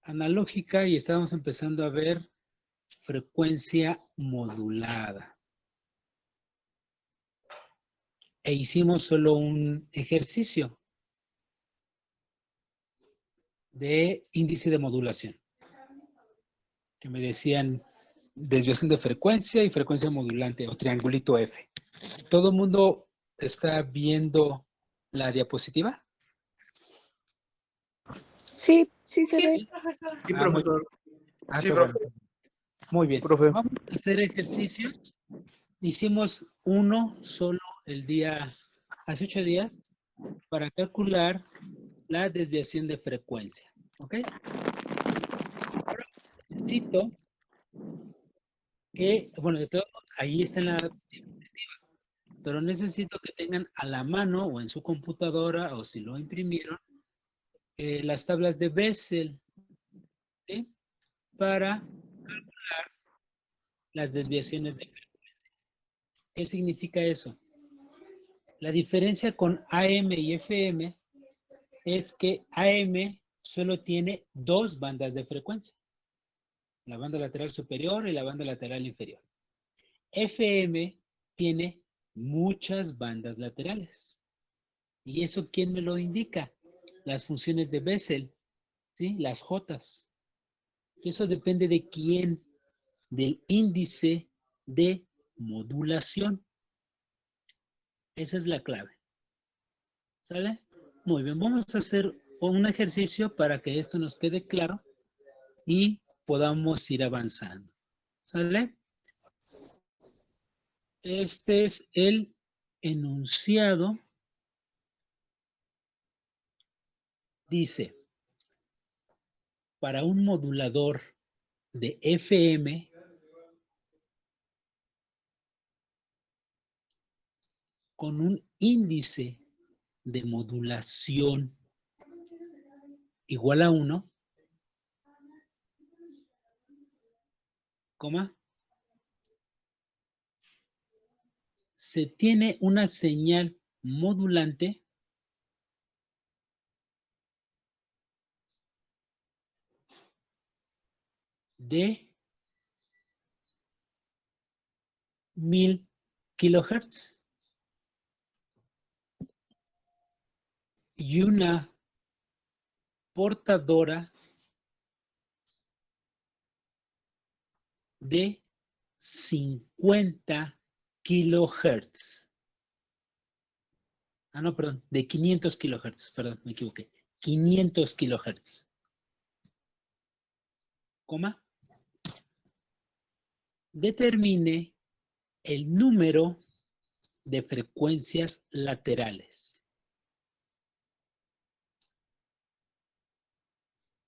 analógica y estábamos empezando a ver frecuencia modulada. E hicimos solo un ejercicio de índice de modulación, que me decían desviación de frecuencia y frecuencia modulante o triangulito F. ¿Todo el mundo está viendo la diapositiva? Sí, sí se Sí, ve. profesor. Sí, Ah, muy profesor. bien. Sí, Qué profe. bueno. Muy bien. Profe. Vamos a hacer ejercicios. Hicimos uno solo el día, hace 8 días, para calcular la desviación de frecuencia. ¿Ok? Ahora necesito que, bueno, de todo, ahí está en la diapositiva, pero necesito que tengan a la mano o en su computadora o si lo imprimieron, las tablas de Bessel, ¿sí? Para calcular las desviaciones de frecuencia. ¿Qué significa eso? La diferencia con AM y FM es que AM solo tiene dos bandas de frecuencia, la banda lateral superior y la banda lateral inferior. FM tiene muchas bandas laterales. ¿Y eso quién me lo indica? Las funciones de Bessel, ¿sí? Las Jotas. Y eso depende de quién, del índice de modulación. Esa es la clave. ¿Sale? Muy bien, vamos a hacer un ejercicio para que esto nos quede claro y podamos ir avanzando. ¿Sale? Este es el enunciado. Dice, para un modulador de FM, con un índice de modulación igual a 1, coma, se tiene una señal modulante de 1000 kilohertz y una portadora de 50 kilohertz. Ah, no, perdón, de 500 kilohertz, perdón, me equivoqué. 500 kilohertz. Coma. Determine el número de frecuencias laterales,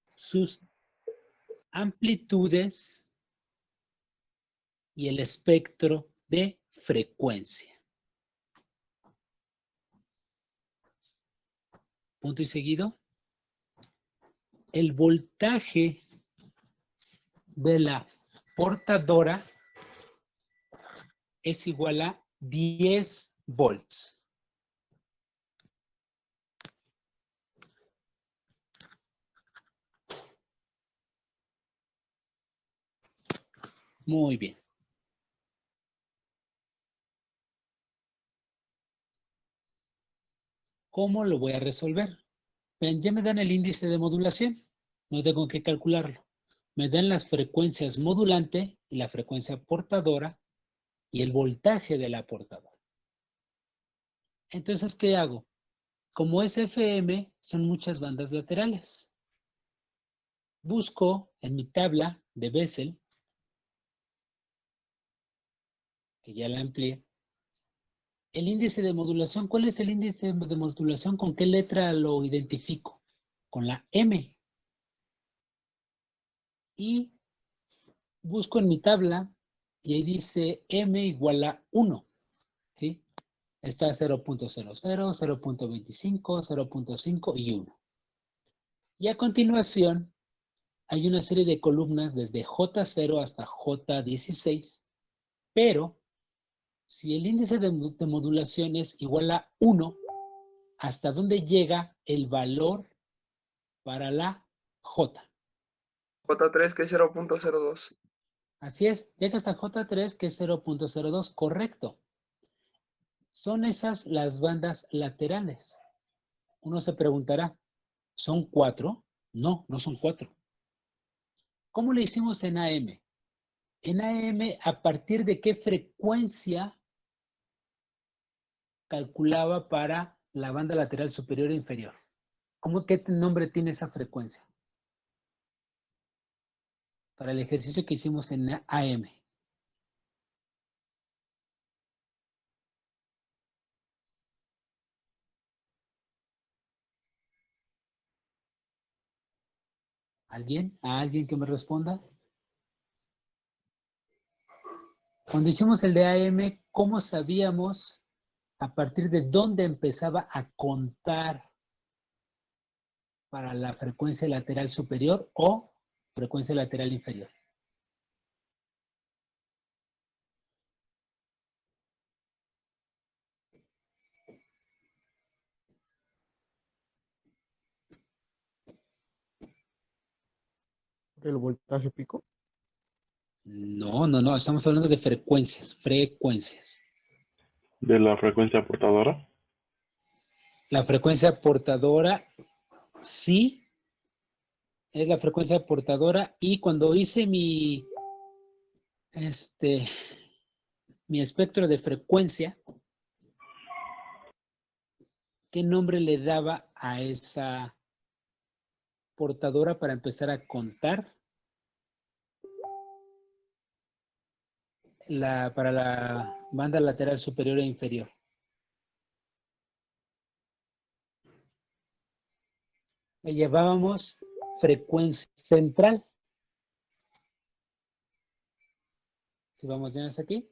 sus amplitudes y el espectro de frecuencia. Punto y seguido. El voltaje de la portadora es igual a 10 volts. Muy bien. ¿Cómo lo voy a resolver? Ven, ya me dan el índice de modulación. No tengo que calcularlo. Me dan las frecuencias modulante y la frecuencia portadora y el voltaje de la portadora. Entonces, ¿qué hago? Como es FM, son muchas bandas laterales. Busco en mi tabla de Bessel, que ya la amplié, el índice de modulación. ¿Cuál es el índice de modulación? ¿Con qué letra lo identifico? Con la M. Y busco en mi tabla y ahí dice M igual a 1. ¿Sí? Está 0.00, 0.25, 0.5 y 1. Y a continuación hay una serie de columnas desde J0 hasta J16, pero si el índice de modulación es igual a 1, ¿hasta dónde llega el valor para la J? J3 que es 0.02. Así es, llega hasta J3 que es 0.02, correcto. Son esas las bandas laterales. Uno se preguntará, ¿son 4? No, no son 4. ¿Cómo le hicimos en AM? En AM, ¿a partir de qué frecuencia calculaba para la banda lateral superior e inferior? ¿Qué nombre tiene esa frecuencia? Para el ejercicio que hicimos en AM. ¿Alguien? ¿A alguien que me responda? Cuando hicimos el de AM, ¿cómo sabíamos a partir de dónde empezaba a contar para la frecuencia lateral superior o frecuencia lateral inferior? ¿El voltaje pico? No, no, no, estamos hablando de frecuencias, frecuencias. ¿De la frecuencia portadora? La frecuencia portadora, sí, es la frecuencia portadora, y cuando hice mi espectro de frecuencia, ¿qué nombre le daba a esa portadora para empezar a contar para la banda lateral superior e inferior? Le llevábamos frecuencia central. Si vamos ya hasta aquí,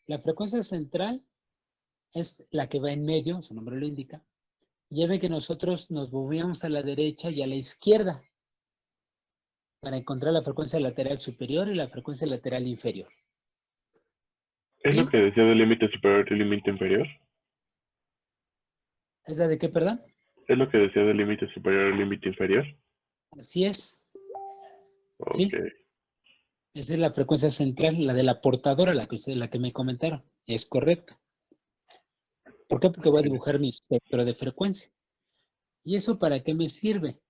la frecuencia central es la que va en medio, su nombre lo indica. Ya ven que nosotros nos movíamos a la derecha y a la izquierda para encontrar la frecuencia lateral superior y la frecuencia lateral inferior. ¿Es ¿Sí? lo que decía del límite superior y límite inferior? ¿Es la de qué, perdón? ¿Es lo que decía del límite superior y límite inferior? Así es. Ok. Sí, esa es la frecuencia central, la de la portadora, la que me comentaron. Es correcto. ¿Por qué? Porque voy a dibujar mi espectro de frecuencia. ¿Y eso para qué me sirve?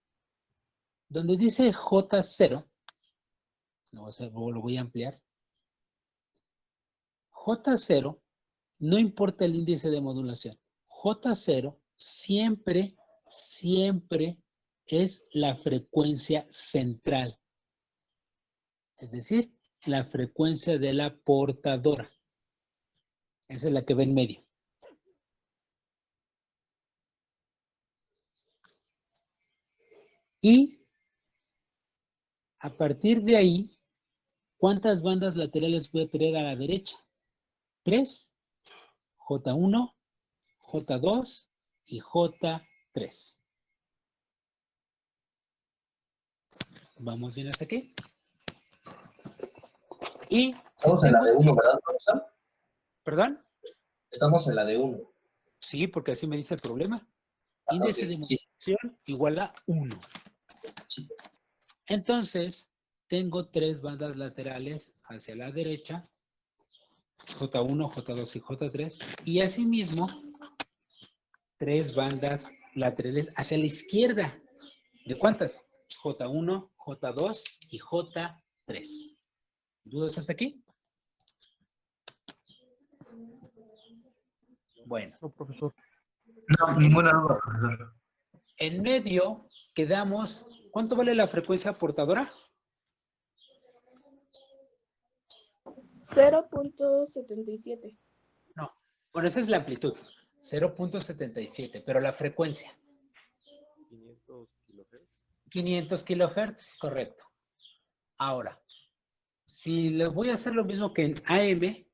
Donde dice J0, lo voy a ampliar. J0, no importa el índice de modulación. J0 siempre, siempre es la frecuencia central. Es decir, la frecuencia de la portadora. Esa es la que va en medio. Y a partir de ahí, ¿cuántas bandas laterales voy a tener a la derecha? 3, J1, J2 y J3. ¿Vamos bien hasta aquí? Y Estamos en la de 1, ¿verdad, profesor? ¿Perdón? Estamos en la de 1. Sí, porque así me dice el problema. Ah, Índice ok, de sí. modulación igual a 1. Sí. Entonces, tengo 3 bandas laterales hacia la derecha, J1, J2 y J3, y asimismo 3 bandas laterales hacia la izquierda. ¿De cuántas? J1, J2 y J3. ¿Dudas hasta aquí? Bueno. No, profesor. No, ninguna duda, profesor. En medio quedamos, ¿cuánto vale la frecuencia portadora? 0.77. No, bueno, esa es la amplitud, 0.77, pero la frecuencia. 500 kilohertz. 500 kilohertz, correcto. Ahora, si le voy a hacer lo mismo que en AM,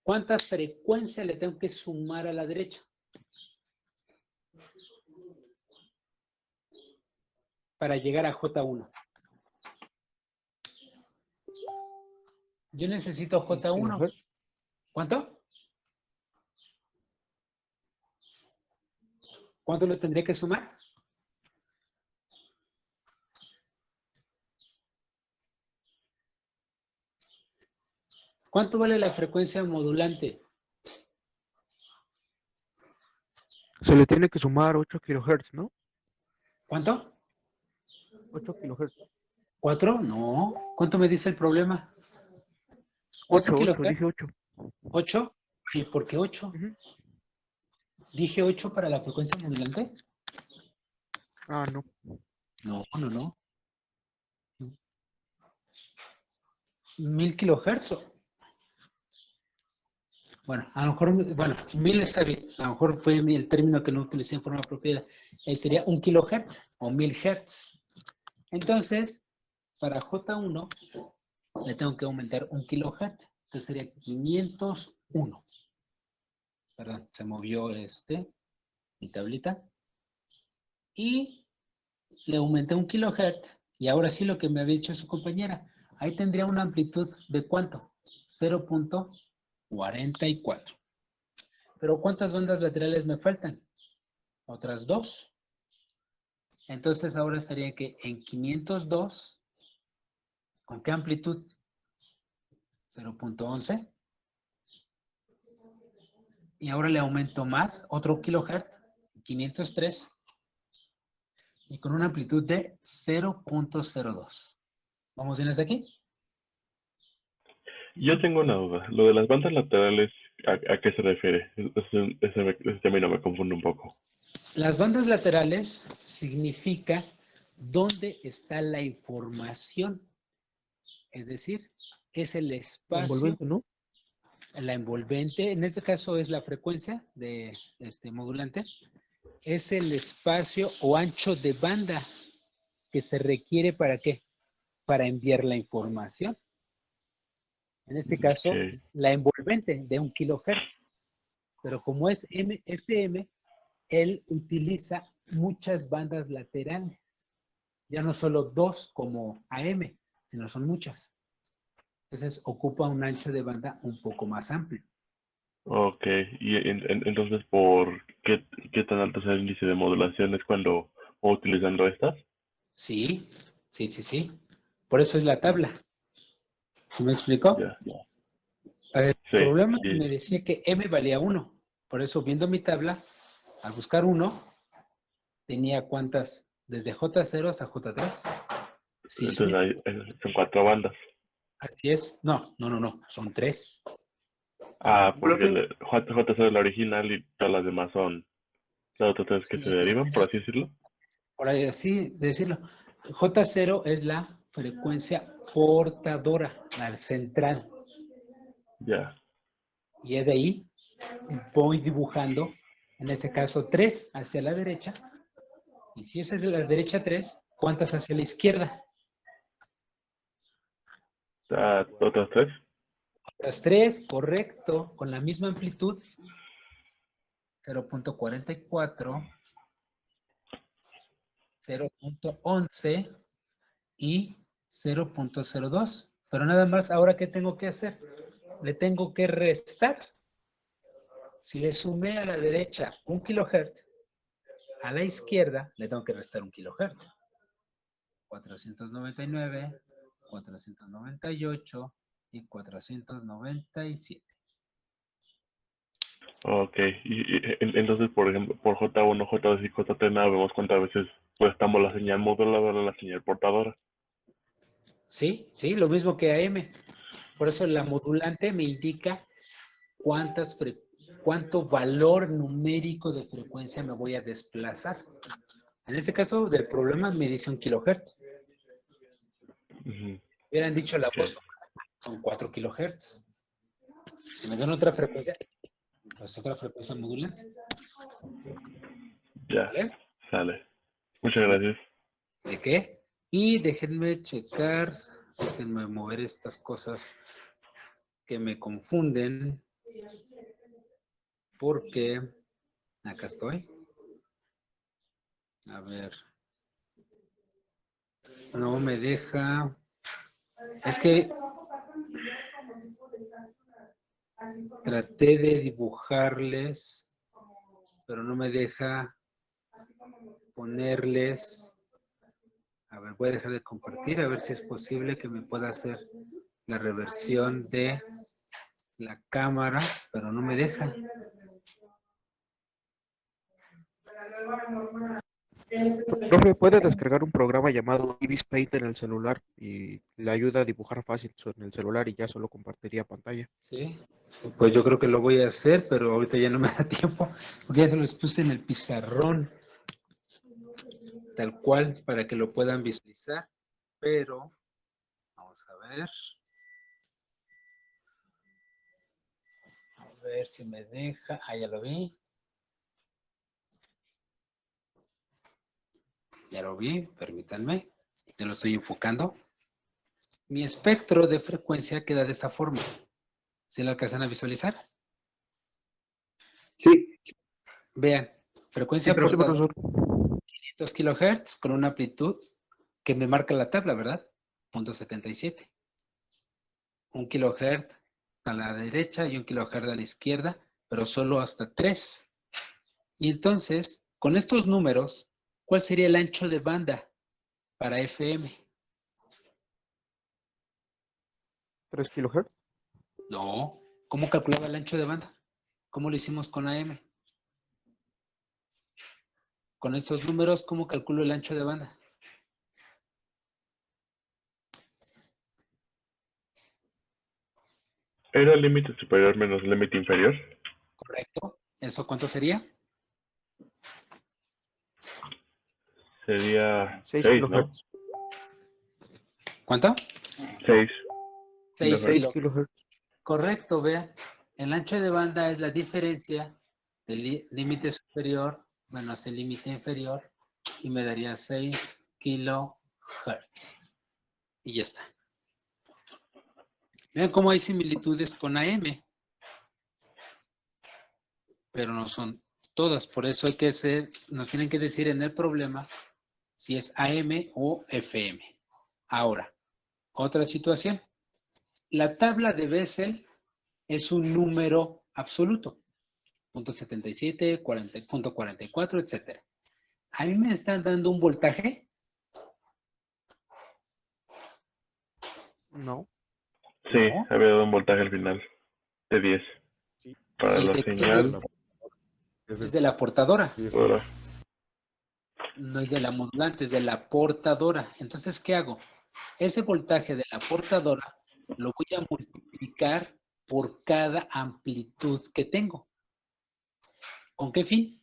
¿cuánta frecuencia le tengo que sumar a la derecha? Para llegar a J1. Yo necesito J1. ¿Cuánto? ¿Cuánto le tendría que sumar? ¿Cuánto vale la frecuencia modulante? Se le tiene que sumar 8 kilohertz, ¿no? ¿Cuánto? 8 kilohertz. ¿4? No. ¿Cuánto me dice el problema? 4 8, kilohertz. dije 8. ¿8? ¿Y por qué 8? Ujú. ¿Dije 8 para la frecuencia modulante? Ah, no. No. 1000 kilohertz. Bueno, a lo mejor, 1000 está bien. A lo mejor fue el término que no utilicé en forma apropiada. Sería 1 kilohertz o 1000 hertz. Entonces, para J1 le tengo que aumentar 1 kilohertz. Entonces sería 501. Perdón, se movió mi tablita. Y le aumenté 1 kilohertz. Y ahora sí lo que me había dicho su compañera. Ahí tendría una amplitud de ¿cuánto? 0.44. Pero ¿cuántas bandas laterales me faltan? Otras 2. Entonces ahora estaría que en 502, ¿con qué amplitud? 0.11. Y ahora le aumento más, otro kilohertz, 503. Y con una amplitud de 0.02. ¿Vamos bien hasta aquí? Yo tengo una duda. Lo de las bandas laterales, ¿a qué se refiere? Ese término me confunde un poco. Las bandas laterales significa dónde está la información. Es decir, es el La espacio, envolvente, ¿no? la envolvente, en este caso es la frecuencia de modulante, es el espacio o ancho de banda que se requiere ¿para qué? Para enviar la información. En este caso, Ok. la envolvente de 1 kilohertz. Pero como es FM, él utiliza muchas bandas laterales. Ya no solo 2 como AM, sino son muchas. Entonces ocupa un ancho de banda un poco más amplio. Ok. Y entonces, ¿por qué tan alto es el índice de modulación? ¿Es cuando o utilizando estas? Sí. Por eso es la tabla. ¿Sí me explicó? Ya. El Sí. problema Sí. me decía que M valía 1. Por eso, viendo mi tabla, al buscar 1, tenía cuántas, desde J0 hasta J3. Sí, Entonces son 4 bandas. así es. No, son 3. Ah, porque Profe, el JJ es la original y todas las demás son las otras tres que se derivan, por así decirlo. Por ahí, así decirlo. J0 es la frecuencia portadora, la central. Ya. Y es de ahí voy dibujando, en este caso 3 hacia la derecha. Y si es de la derecha 3, ¿cuántas hacia la izquierda? Otras tres. Las 3, correcto, con la misma amplitud, 0.44, 0.11 y 0.02. Pero nada más, ¿ahora qué tengo que hacer? Le tengo que restar. Si le sumé a la derecha 1 kilohertz, a la izquierda le tengo que restar 1 kilohertz. 499, 498 y 497. Ok. Entonces, por ejemplo, por J1, J2 y J3 nada, vemos cuántas veces pues estamos la señal moduladora, la señal portadora. Sí, lo mismo que AM. Por eso la modulante me indica cuánto valor numérico de frecuencia me voy a desplazar. En este caso del problema me dice 1 kilohertz. Ujú. Hubieran dicho la Ok. voz son 4 kilohertz. Si me dan otra frecuencia, pues otra frecuencia modulante. Ya. ¿Vale? Sale. Muchas gracias. ¿De qué? Y déjenme checar, déjenme mover estas cosas que me confunden, porque acá estoy. A ver. No me deja. Es que traté de dibujarles, pero no me deja ponerles. A ver, voy a dejar de compartir, a ver si es posible que me pueda hacer la reversión de la cámara, pero no me deja. Profe, puede descargar un programa llamado Ibis Paint en el celular y le ayuda a dibujar fácil en el celular y ya solo compartiría pantalla. Sí, pues yo creo que lo voy a hacer, pero ahorita ya no me da tiempo, porque ya se los puse en el pizarrón, tal cual, para que lo puedan visualizar, pero vamos a ver si me deja, ya lo vi, permítanme, ya lo estoy enfocando. Mi espectro de frecuencia queda de esta forma, ¿se lo alcanzan a visualizar? Sí, Vean, frecuencia sí, portada, profesor. 500 kilohertz con una amplitud que me marca la tabla, ¿verdad? 0.77. 1 kilohertz a la derecha y 1 kilohertz a la izquierda, pero solo hasta 3. Y entonces, con estos números, ¿cuál sería el ancho de banda para FM? 3 kilohertz. No, ¿cómo calculaba el ancho de banda? ¿Cómo lo hicimos con AM? Con estos números, ¿cómo calculo el ancho de banda? ¿Era límite superior menos límite inferior? ¿Correcto? ¿Eso cuánto sería? Sería 6 6, ¿no? kilohertz. ¿Cuánto? 6. 6 6 kilohertz. kilohertz. Correcto, vean. El ancho de banda es la diferencia del límite superior menos el límite inferior y me daría 6 kilohertz. Y ya está. Vean cómo hay similitudes con AM, pero no son todas. Por eso hay que nos tienen que decir en el problema si es AM o FM. Ahora, otra situación. La tabla de Bessel es un número absoluto. 0.77, 40, 0.44, etc. A mí me están dando un voltaje. No. Sí, No. había dado un voltaje al final de 10. Sí. Para ¿Y la de qué señal. es de la portadora? Ahora, No es de la modulante, es de la portadora. Entonces, ¿qué hago? Ese voltaje de la portadora lo voy a multiplicar por cada amplitud que tengo. ¿Con qué fin?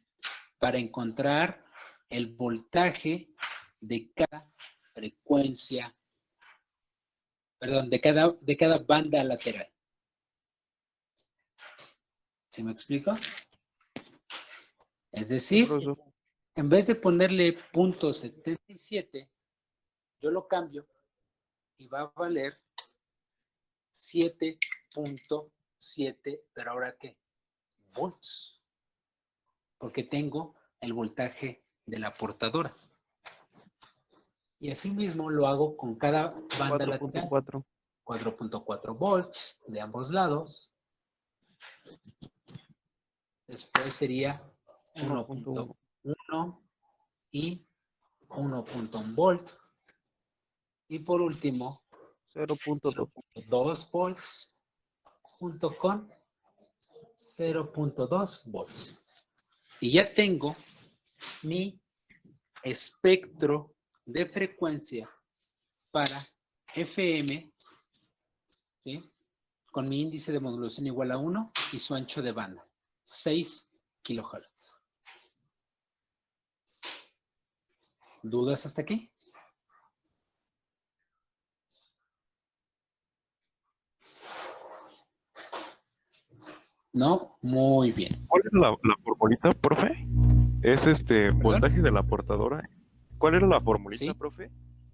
Para encontrar el voltaje de cada frecuencia, perdón, de cada banda lateral. ¿Sí me explico? Es Sí, decir, profesor. en vez de ponerle 0.77, yo lo cambio y va a valer 7.7, pero ahora ¿qué? Volts. Porque tengo el voltaje de la portadora. Y así mismo lo hago con cada banda lateral. 4.4. 4.4 volts de ambos lados. Después sería 1.1. 1.1 y 1.1 volt. Y por último, 0.2. 0.2 volts junto con 0.2 volts. Y ya tengo mi espectro de frecuencia para FM, ¿sí? Con mi índice de modulación igual a 1 y su ancho de banda, 6 kilohertz. ¿Dudas hasta aquí? No, muy bien. ¿Cuál es la formulita, profe? Es voltaje de la portadora. ¿Cuál era la formulita, ¿Sí? profe?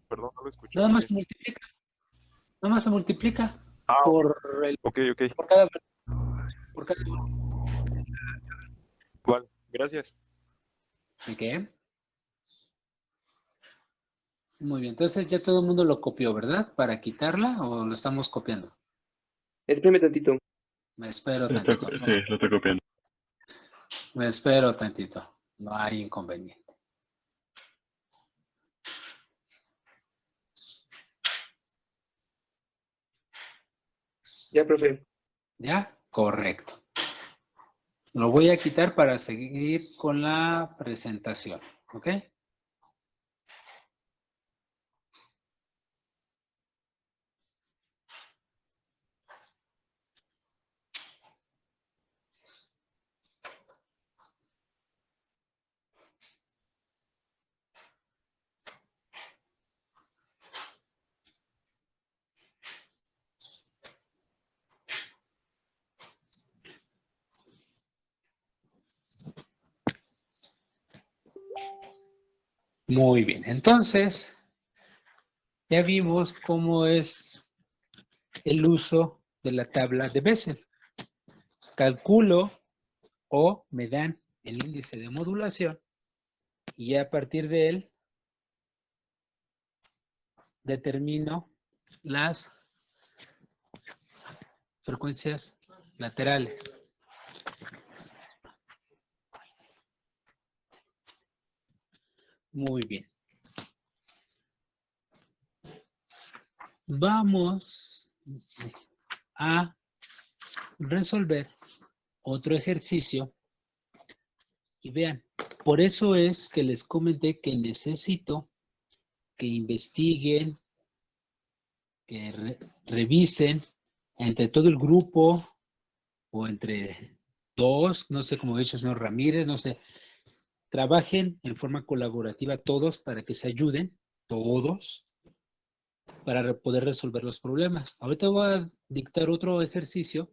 Perdón, no lo escuché Nada muy más bien. se multiplica. Nada más se multiplica Ah, por, ok. por cada por Igual, gracias. ¿de qué? Muy bien, entonces ya todo el mundo lo copió, ¿verdad? ¿Para quitarla o lo estamos copiando? Espérame tantito. Me espero sí, tantito. lo estoy copiando. Me espero tantito. No hay inconveniente. Ya, profe. ¿Ya? Correcto. Lo voy a quitar para seguir con la presentación. ¿Ok? Muy bien. Entonces, ya vimos cómo es el uso de la tabla de Bessel. Calculo o me dan el índice de modulación y a partir de él determino las frecuencias laterales. Muy bien. Vamos a resolver otro ejercicio y vean, por eso es que les comenté que necesito que investiguen, que revisen entre todo el grupo o entre dos, no sé cómo ha dicho el señor Ramírez, no sé, trabajen en forma colaborativa todos para que se ayuden, todos, para poder resolver los problemas. Ahorita voy a dictar otro ejercicio,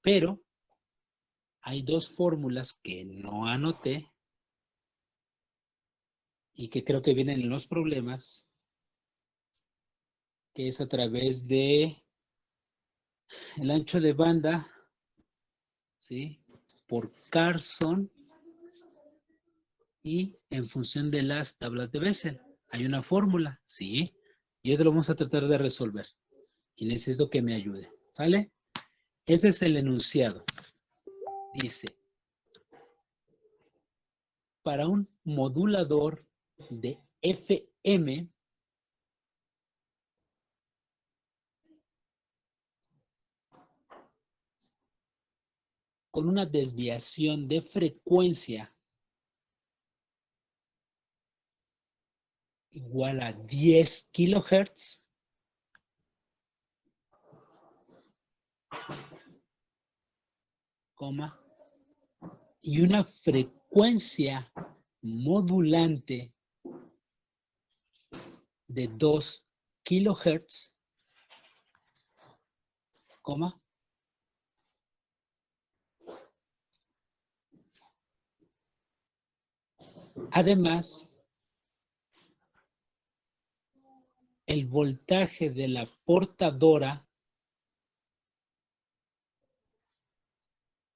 pero hay dos fórmulas que no anoté y que creo que vienen en los problemas, que es a través de el ancho de banda, ¿sí? Por Carson y en función de las tablas de Bessel. Hay una fórmula, ¿sí? Y hoy lo vamos a tratar de resolver. Y necesito que me ayude, ¿sale? Ese es el enunciado. Dice, para un modulador de FM, con una desviación de frecuencia igual a 10 kilohertz, coma, y una frecuencia modulante de 2 kilohertz, coma, además, el voltaje de la portadora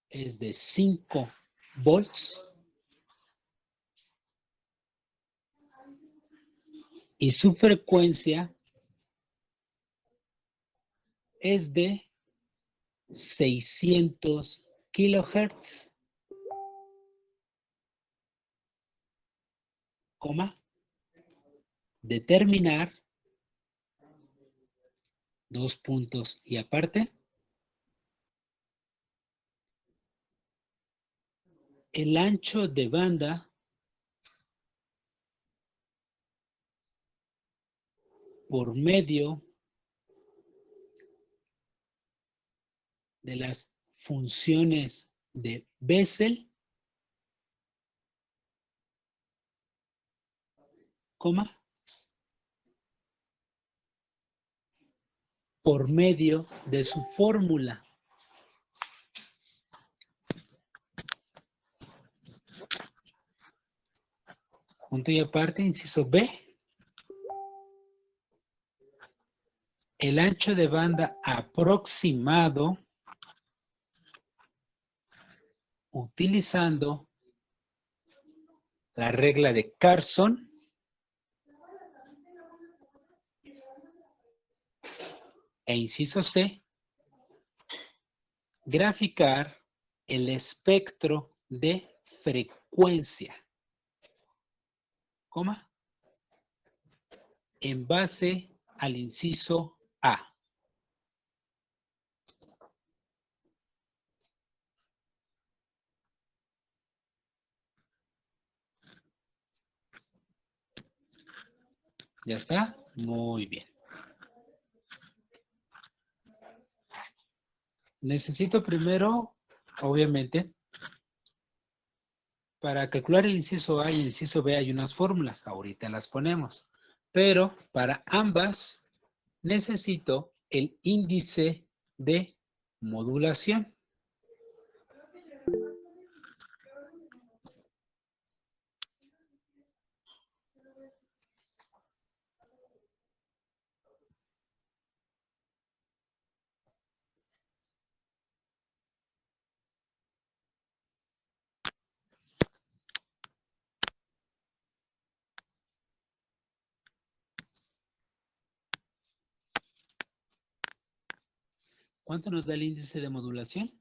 es de 5 volts y su frecuencia es de 600 kilohertz, coma, determinar, dos puntos y aparte, el ancho de banda por medio de las funciones de Bessel, coma, por medio de su fórmula. Punto y aparte, inciso B. El ancho de banda aproximado utilizando la regla de Carson e inciso C, graficar el espectro de frecuencia, coma, en base al inciso A. ¿Ya está? Muy bien. Necesito primero, obviamente, para calcular el inciso A y el inciso B hay unas fórmulas. Ahorita las ponemos. Pero para ambas necesito el índice de modulación. ¿Cuánto nos da el índice de modulación?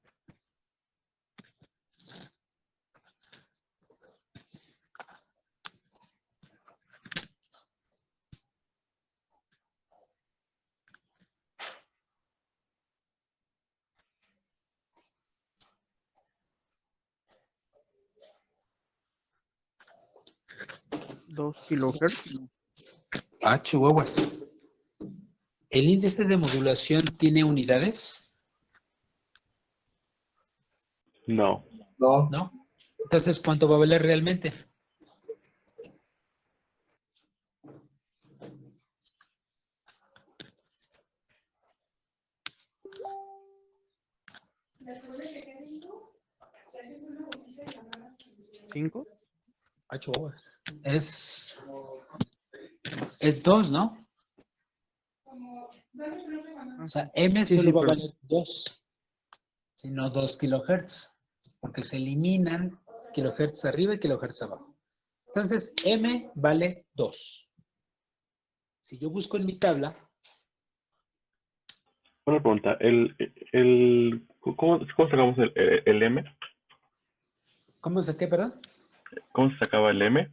¿2 kilohertz? Ah, chihuahuas. ¿El índice de modulación tiene unidades? No. No, ¿No? Entonces, ¿cuánto va a valer realmente? ¿5? Ah, chihuahuas. Es 2, ¿no? O sea, M Sí, solo sí, va a pero valer 2, sino 2 kilohertz, porque se eliminan kilohertz arriba y kilohertz abajo. Entonces, M vale 2. Si yo busco en mi tabla, Una pregunta. ¿Cómo sacamos el M? ¿cómo saqué, perdón? ¿Cómo se sacaba el M?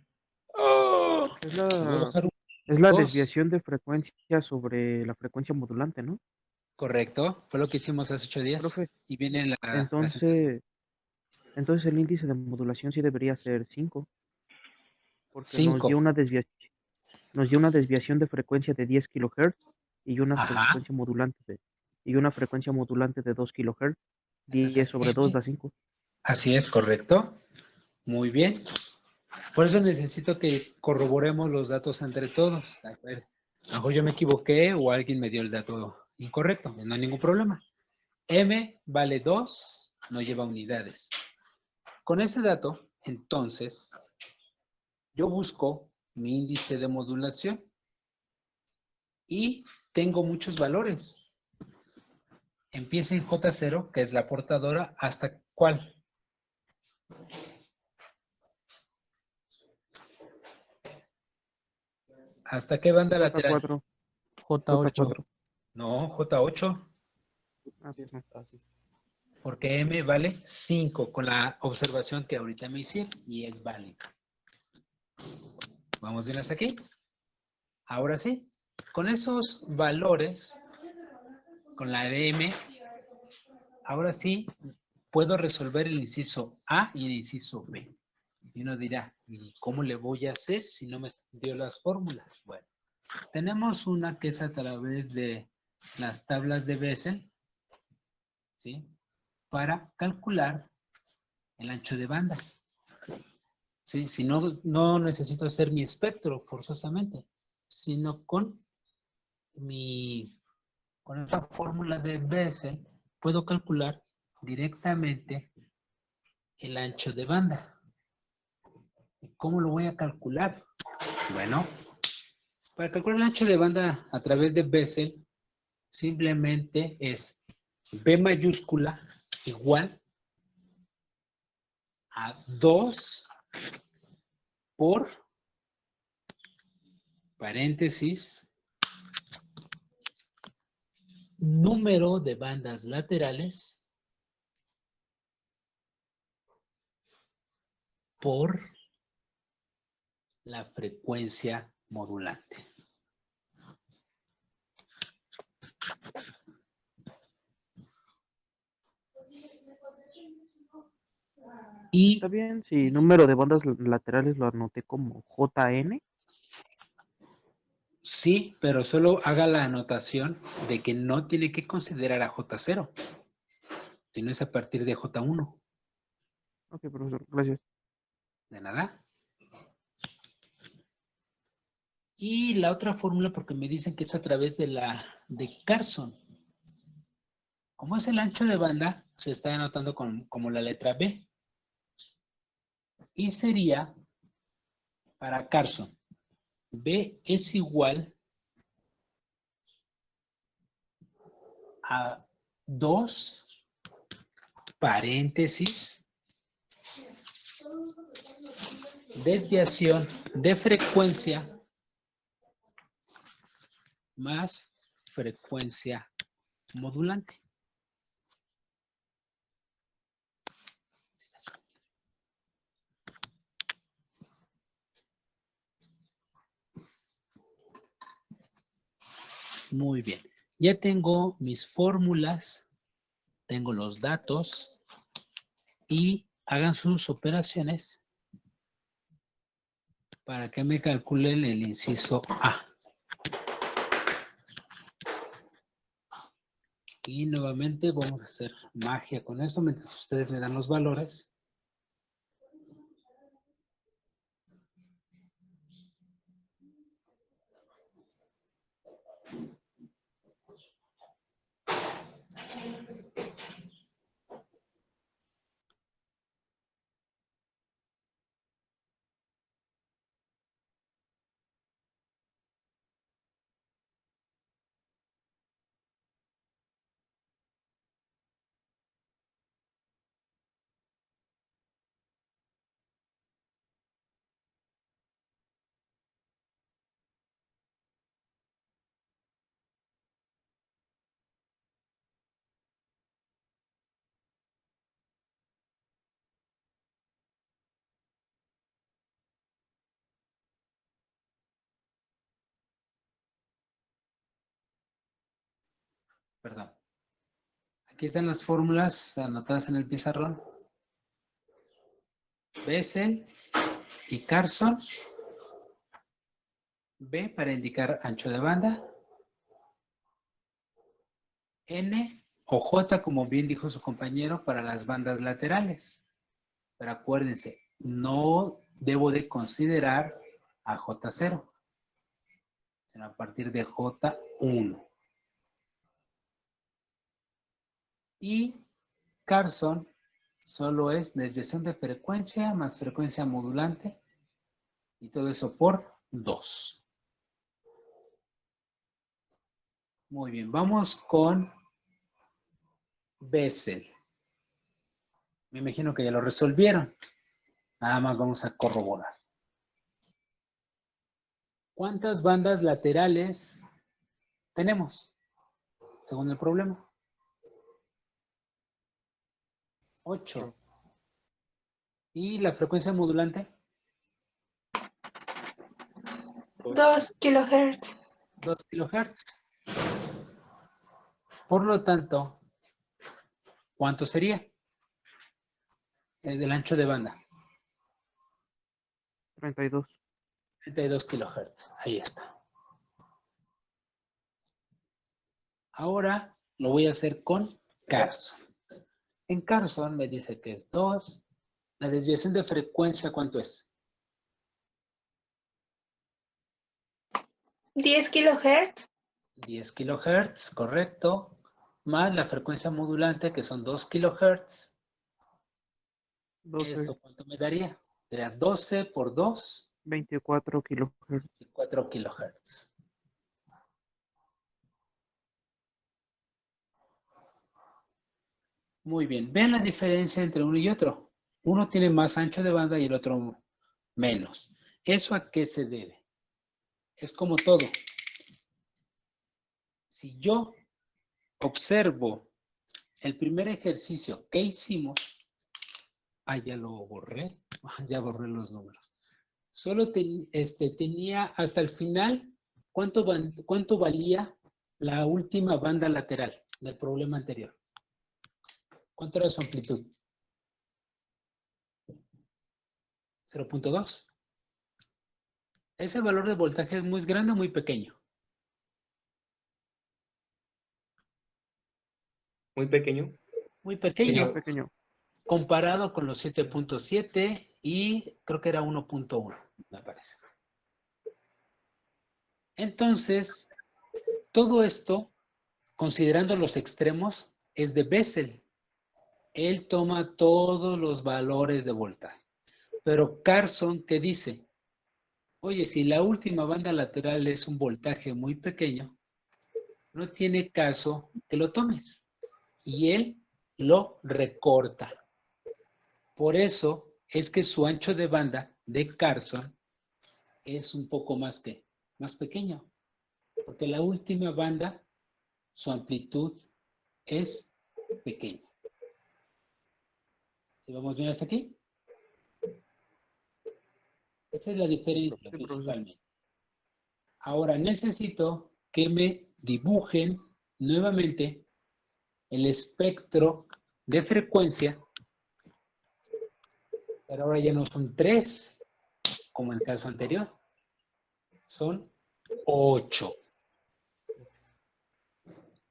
es Le voy a la, bajar un es la 2. desviación de frecuencia sobre la frecuencia modulante, ¿no? Correcto, fue lo que hicimos hace 8 días. Profe, Y viene la sentencia. entonces el índice de modulación sí debería ser 5, porque 5. nos dio una desviación de frecuencia de 10 kilohertz y una Ajá. frecuencia modulante de 2 kilohertz. 10 Entonces, sobre 2 M, da 5. así es, correcto. Muy bien. Por eso necesito que corroboremos los datos entre todos. A ver, a lo mejor yo me equivoqué o alguien me dio el dato incorrecto. No hay ningún problema. M vale 2, no lleva unidades. Con ese dato, entonces, yo busco mi índice de modulación y tengo muchos valores. Empieza en J0, que es la portadora, ¿hasta cuál? ¿Hasta qué banda lateral? J4. J8. J4. No, J8, Ah, no. porque M vale 5, con la observación que ahorita me hicieron, y es válido. ¿Vamos bien hasta aquí? Ahora sí, con esos valores, con la de M, ahora sí puedo resolver el inciso A y el inciso B. Y uno dirá, ¿y cómo le voy a hacer si no me dio las fórmulas? Bueno, tenemos una que es a través de las tablas de Bessel, ¿sí? Para calcular el ancho de banda. ¿Sí? Si no necesito hacer mi espectro forzosamente, sino con esa fórmula de Bessel puedo calcular directamente el ancho de banda. ¿Cómo lo voy a calcular? Bueno, para calcular el ancho de banda a través de Bessel, simplemente es B mayúscula igual a 2 por paréntesis número de bandas laterales por la frecuencia modulante. Y Está bien, si número de bandas laterales lo anoté como JN. Sí, pero solo haga la anotación de que no tiene que considerar a J0, sino es a partir de J1. Ok, profesor, gracias. De nada. Y la otra fórmula, porque me dicen que es a través de Carson. Como es el ancho de banda, se está anotando como la letra B. Y sería para Carson. B es igual a 2 paréntesis desviación de frecuencia más frecuencia modulante. Muy bien. Ya tengo mis fórmulas, tengo los datos y hagan sus operaciones para que me calculen el inciso A. Y nuevamente vamos a hacer magia con eso mientras ustedes me dan los valores. Perdón. Aquí están las fórmulas anotadas en el pizarrón. Bessel y Carson. B para indicar ancho de banda. N o J, como bien dijo su compañero, para las bandas laterales. Pero acuérdense, no debo de considerar a J0, sino a partir de J1. Y Carson solo es desviación de frecuencia más frecuencia modulante y todo eso por 2. Muy bien, vamos con Bessel. Me imagino que ya lo resolvieron. Nada más vamos a corroborar. ¿Cuántas bandas laterales tenemos? Según el problema. 8. ¿Y la frecuencia modulante? 2 kilohertz. 2 kilohertz. Por lo tanto, ¿cuánto sería? El del ancho de banda. 32. 32 kilohertz. Ahí está. Ahora lo voy a hacer con Carson. En Carson me dice que es 2. La desviación de frecuencia, ¿cuánto es? 10 kilohertz. 10 kilohertz, correcto. Más la frecuencia modulante, que son 2 kilohertz. 12, ¿Esto cuánto me daría? Sería 12 por 2, 24 kilohertz. 24 kilohertz. Muy bien. Vean la diferencia entre uno y otro. Uno tiene más ancho de banda y el otro menos. ¿Eso a qué se debe? Es como todo. Si yo observo el primer ejercicio que hicimos, ya lo borré, ya borré los números. Solo tenía hasta el final, ¿cuánto valía la última banda lateral del problema anterior? ¿Cuánto era su amplitud? 0.2. ¿Ese valor de voltaje es muy grande o muy pequeño? Muy pequeño. muy Muy pequeño, pequeño. comparado con los 7.7 y creo que era 1.1, me parece. Entonces, todo esto, considerando los extremos, es de Bessel. Él toma todos los valores de voltaje. Pero Carson, ¿qué dice? Oye, si la última banda lateral es un voltaje muy pequeño, no tiene caso que lo tomes. Y él lo recorta. Por eso es que su ancho de banda de Carson es un poco más pequeño. Porque la última banda, su amplitud es pequeña. ¿Sí vamos bien hasta aquí? Esa es la diferencia Sí, profesor. principalmente. Ahora necesito que me dibujen nuevamente el espectro de frecuencia, pero ahora ya no son 3, como en el caso anterior, son 8.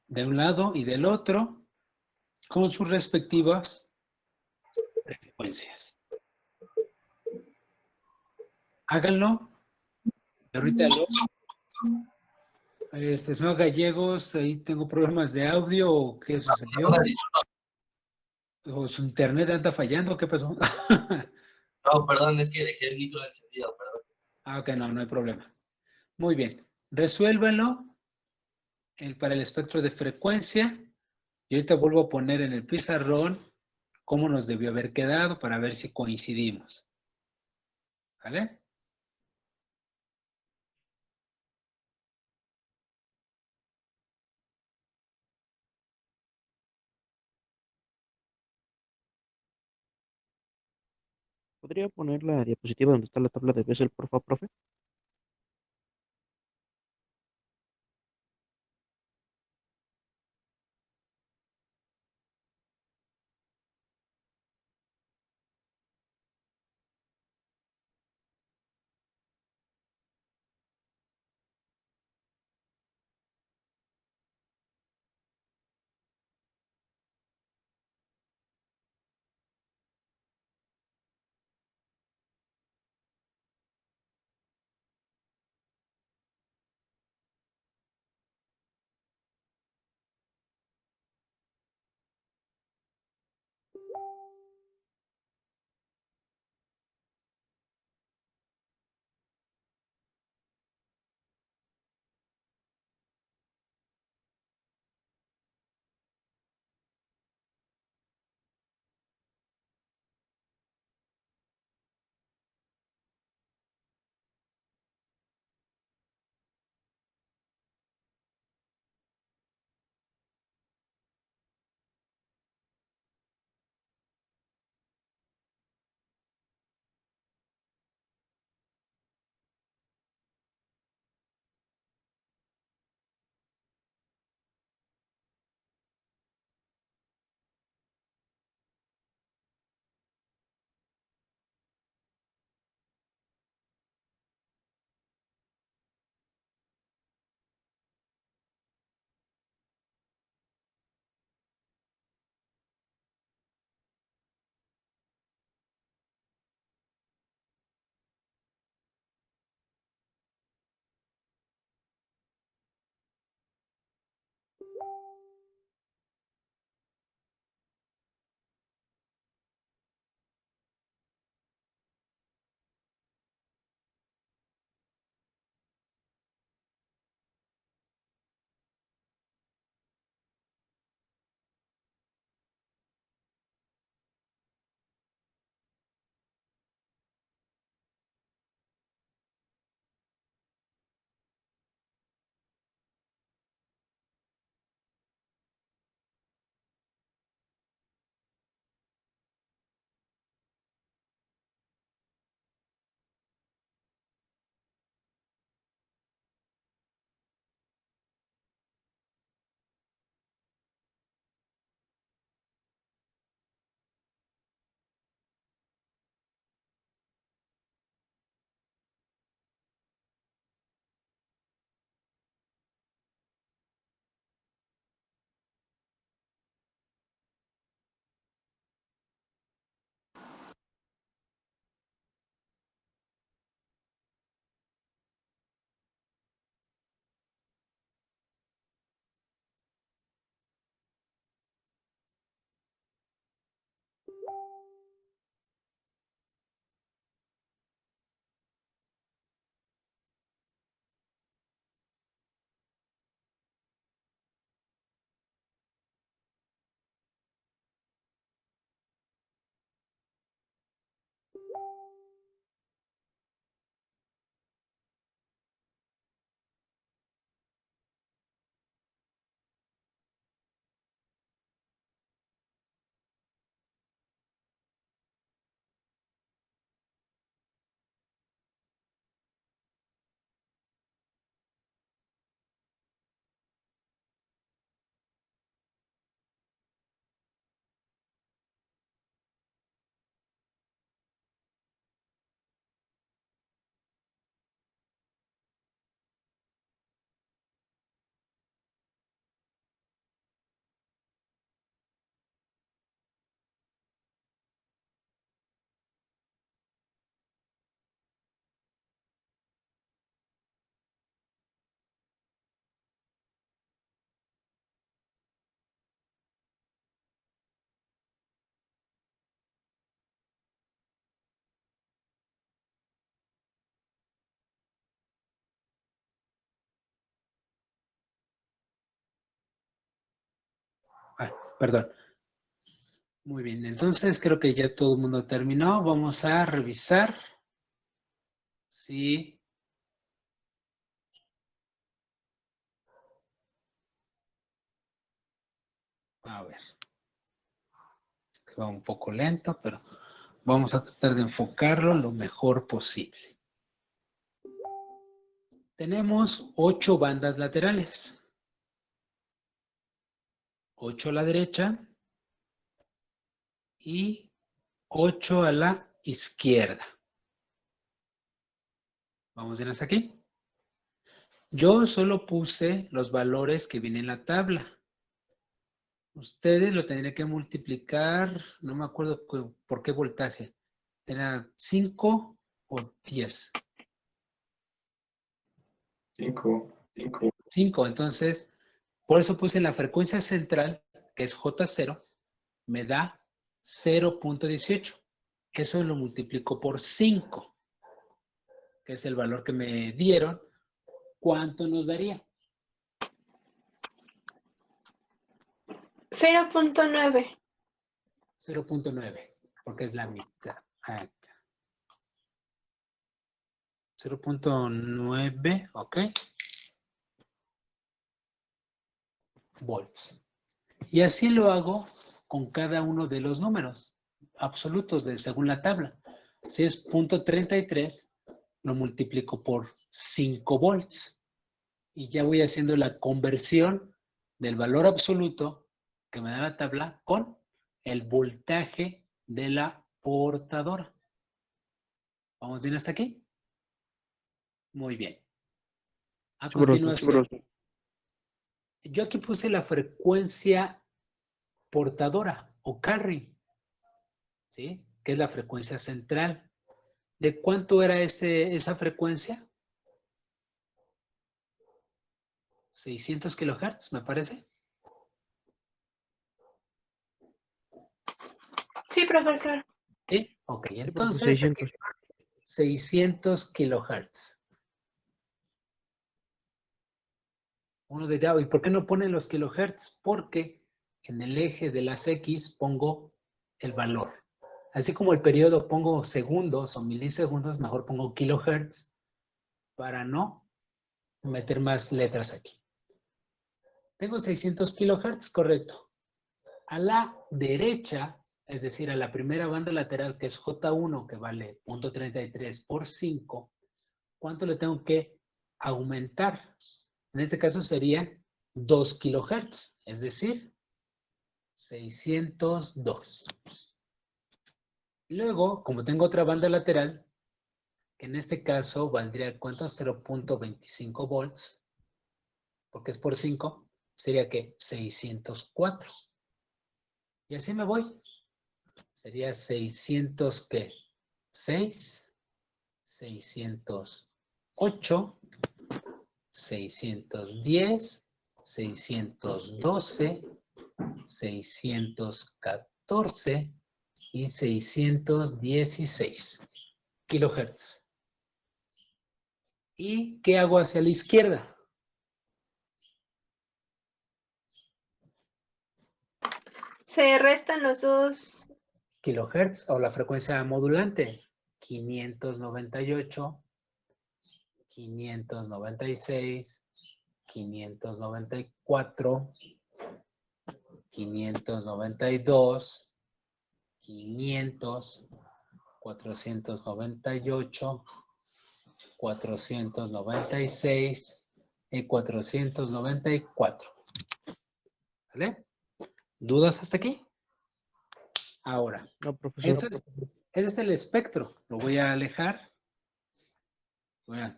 De un lado y del otro, con sus respectivas frecuencias. Háganlo. Ahorita señor Gallegos, ahí tengo problemas de audio, ¿o qué sucedió? Una disculpa. ¿O su internet anda fallando? ¿Qué pasó? No, perdón, es que dejé el micro encendido, perdón. Ok, no hay problema. Muy bien. Resuélvanlo para el espectro de frecuencia. Y ahorita vuelvo a poner en el pizarrón cómo nos debió haber quedado para ver si coincidimos. ¿Vale? ¿Podría poner la diapositiva donde está la tabla de Bessel, por favor, profe? Perdón. Muy bien, entonces creo que ya todo el mundo terminó. Vamos a revisar. Sí. A ver. Va un poco lento, pero vamos a tratar de enfocarlo lo mejor posible. Tenemos 8 bandas laterales. 8 a la derecha y 8 a la izquierda. ¿Vamos bien hasta aquí? Yo solo puse los valores que vienen en la tabla. Ustedes lo tendrían que multiplicar, no me acuerdo por qué voltaje. ¿Era 5 o 10? 5. 5, entonces, por eso puse la frecuencia central, que es J0, me da 0.18. Eso lo multiplico por 5, que es el valor que me dieron. ¿Cuánto nos daría? 0.9. 0.9, porque es la mitad. Acá. 0.9, ok. Volts. Y así lo hago con cada uno de los números absolutos según la tabla. Si es 0.33, lo multiplico por 5 volts. Y ya voy haciendo la conversión del valor absoluto que me da la tabla con el voltaje de la portadora. ¿Vamos bien hasta aquí? Muy bien. A continuación, yo aquí puse la frecuencia portadora o carry, ¿sí? Que es la frecuencia central. ¿De cuánto era esa frecuencia? 600 kilohertz, me parece. Sí, profesor. Sí, ok, entonces 600. 600 kilohertz. Uno dirá, ¿y por qué no ponen los kilohertz? Porque en el eje de las X pongo el valor. Así como el periodo pongo segundos o milisegundos, mejor pongo kilohertz para no meter más letras aquí. Tengo 600 kilohertz, correcto. A la derecha, es decir, a la primera banda lateral, que es J1, que vale 0.33 por 5, ¿cuánto le tengo que aumentar? En este caso serían 2 kilohertz, es decir, 602. Luego, como tengo otra banda lateral, que en este caso valdría, ¿cuánto? 0.25 volts, porque es por 5, sería que 604. Y así me voy. Sería 600, ¿qué? 6, 608, 610, 612, 614 y 616 kilohertz. ¿Y qué hago hacia la izquierda? Se restan los dos. Kilohertz o la frecuencia modulante. 598, 596, 594, 592, 500, 498, 496 y 494. ¿Vale? ¿Dudas hasta aquí? Ahora, No, profesor. ese es el espectro. Lo voy a alejar. Ay,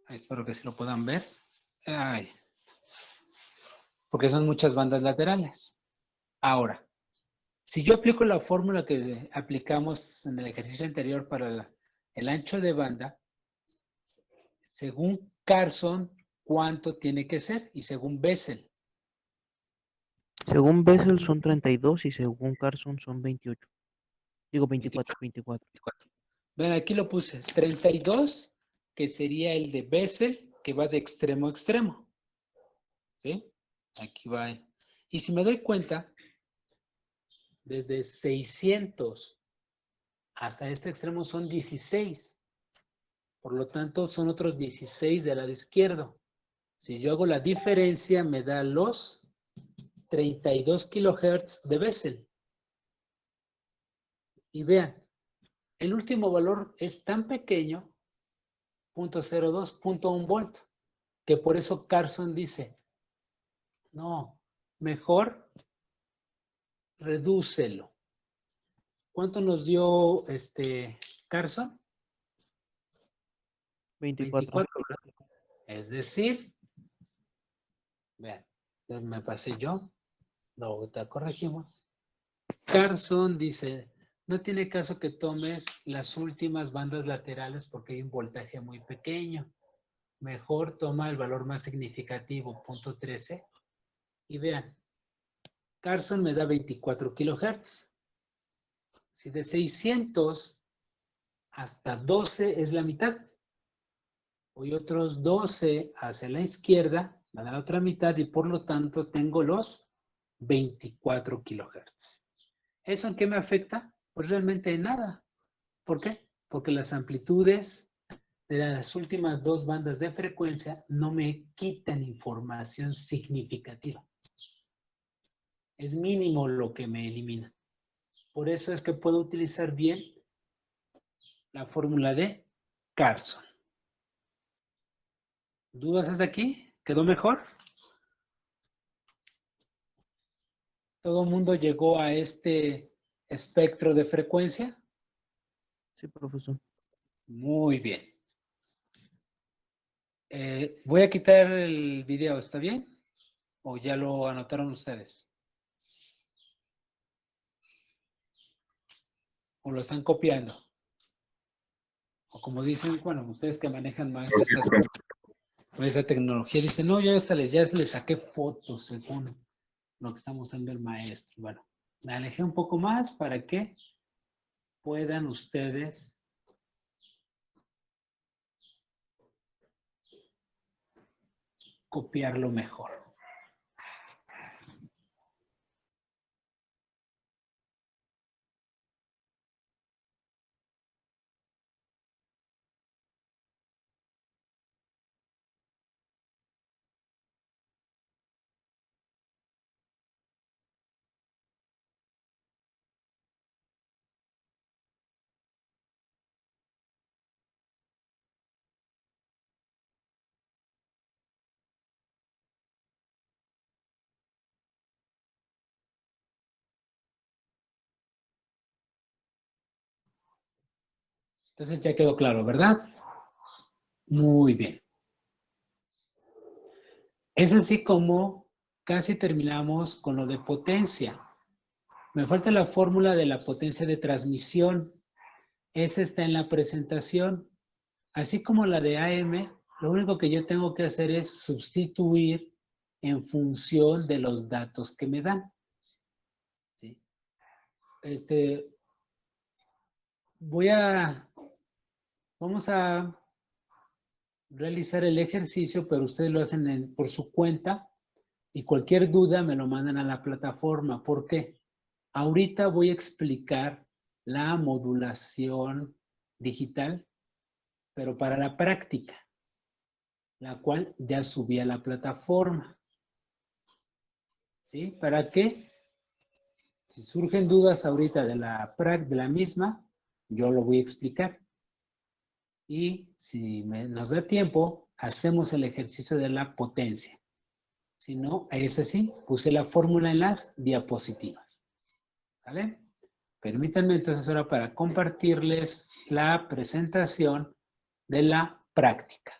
espero que sí lo puedan ver. Ay. Porque son muchas bandas laterales. Ahora, si yo aplico la fórmula que aplicamos en el ejercicio anterior para el ancho de banda, según Carson, ¿cuánto tiene que ser? Y según Bessel. Según Bessel son 32 y según Carson son 28. Digo 24. Ven, aquí lo puse. 32, que sería el de Bessel, que va de extremo a extremo. ¿Sí? Aquí va Y si me doy cuenta, desde 600 hasta este extremo son 16. Por lo tanto, son otros 16 del lado izquierdo. Si yo hago la diferencia, me da los 32 kilohertz de Bessel. Y vean, el último valor es tan pequeño, 0.02, 0.1 volt, que por eso Carson dice, no, mejor redúcelo. ¿Cuánto nos dio Carson? 24. 24, ¿verdad? Es decir, vean, me pasé yo, luego te corregimos. Carson dice, no tiene caso que tomes las últimas bandas laterales porque hay un voltaje muy pequeño. Mejor toma el valor más significativo, 0.13. Y vean, Carson me da 24 kilohertz. Si de 600 hasta 12 es la mitad, voy otros 12 hacia la izquierda, me da la otra mitad y por lo tanto tengo los 24 kilohertz. ¿Eso en qué me afecta? Pues realmente en nada. ¿Por qué? Porque las amplitudes de las últimas dos bandas de frecuencia no me quitan información significativa. Es mínimo lo que me elimina. Por eso es que puedo utilizar bien la fórmula de Carson. ¿Dudas hasta aquí? ¿Quedó mejor? ¿Todo el mundo llegó a este espectro de frecuencia? Sí, profesor. Muy bien. Voy a quitar el video, ¿está bien? ¿O ya lo anotaron ustedes? ¿O lo están copiando? O como dicen, bueno, ustedes que manejan más esta tecnología, dicen, no, ya les saqué fotos según lo que está mostrando el maestro. Bueno, me alejé un poco más para que puedan ustedes copiarlo mejor. Entonces ya quedó claro, ¿verdad? Muy bien. Es así como casi terminamos con lo de potencia. Me falta la fórmula de la potencia de transmisión. Esa está en la presentación. Así como la de AM, lo único que yo tengo que hacer es sustituir en función de los datos que me dan. ¿Sí? Vamos a realizar el ejercicio, pero ustedes lo hacen por su cuenta y cualquier duda me lo mandan a la plataforma. ¿Por qué? Ahorita voy a explicar la modulación digital, pero para la práctica, la cual ya subí a la plataforma. ¿Sí? ¿Para qué? Si surgen dudas ahorita de la misma, yo lo voy a explicar. Y si nos da tiempo, hacemos el ejercicio de la potencia. Si no, ese sí, puse la fórmula en las diapositivas. ¿Sale? Permítanme entonces ahora para compartirles la presentación de la práctica.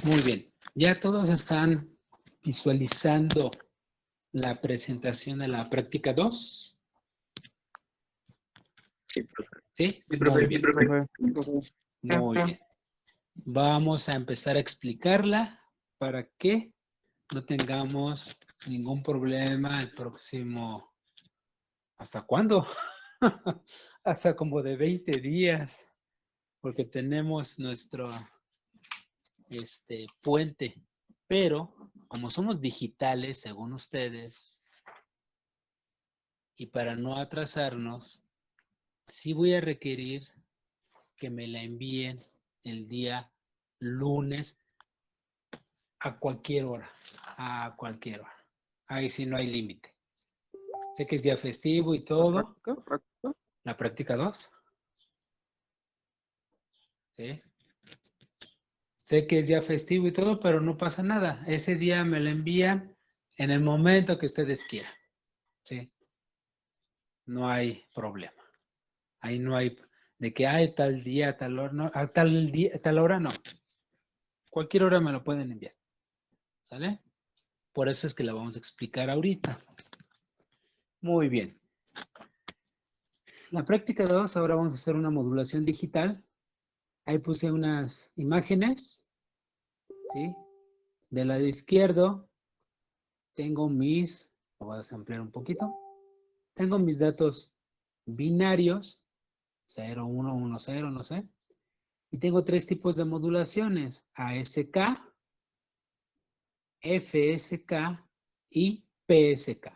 Muy bien. Ya todos están visualizando la presentación de la práctica 2. Sí, profe. ¿Sí? Sí, profe, Muy bien. Profe, Muy bien. Vamos a empezar a explicarla para que no tengamos ningún problema el próximo... ¿Hasta cuándo? Hasta como de 20 días, porque tenemos nuestro puente. Pero como somos digitales, según ustedes, y para no atrasarnos, sí voy a requerir que me la envíen el día lunes a cualquier hora, a cualquier hora. Ahí sí no hay límite. Sé que es día festivo y todo. práctica. La práctica 2. ¿Sí? Sé que es día festivo y todo, pero no pasa nada. Ese día me lo envían en el momento que ustedes quieran. ¿Sí? No hay problema. Ahí no hay de que hay tal día, tal hora, no, a tal día, tal hora, no. Cualquier hora me lo pueden enviar. ¿Sale? Por eso es que la vamos a explicar ahorita. Muy bien. La práctica 2, ahora vamos a hacer una modulación digital. Ahí puse unas imágenes, ¿sí? Del lado izquierdo tengo mis, lo voy a ampliar un poquito, tengo mis datos binarios, 0, 1, 1, 0, no sé, y tengo tres tipos de modulaciones, ASK, FSK y PSK.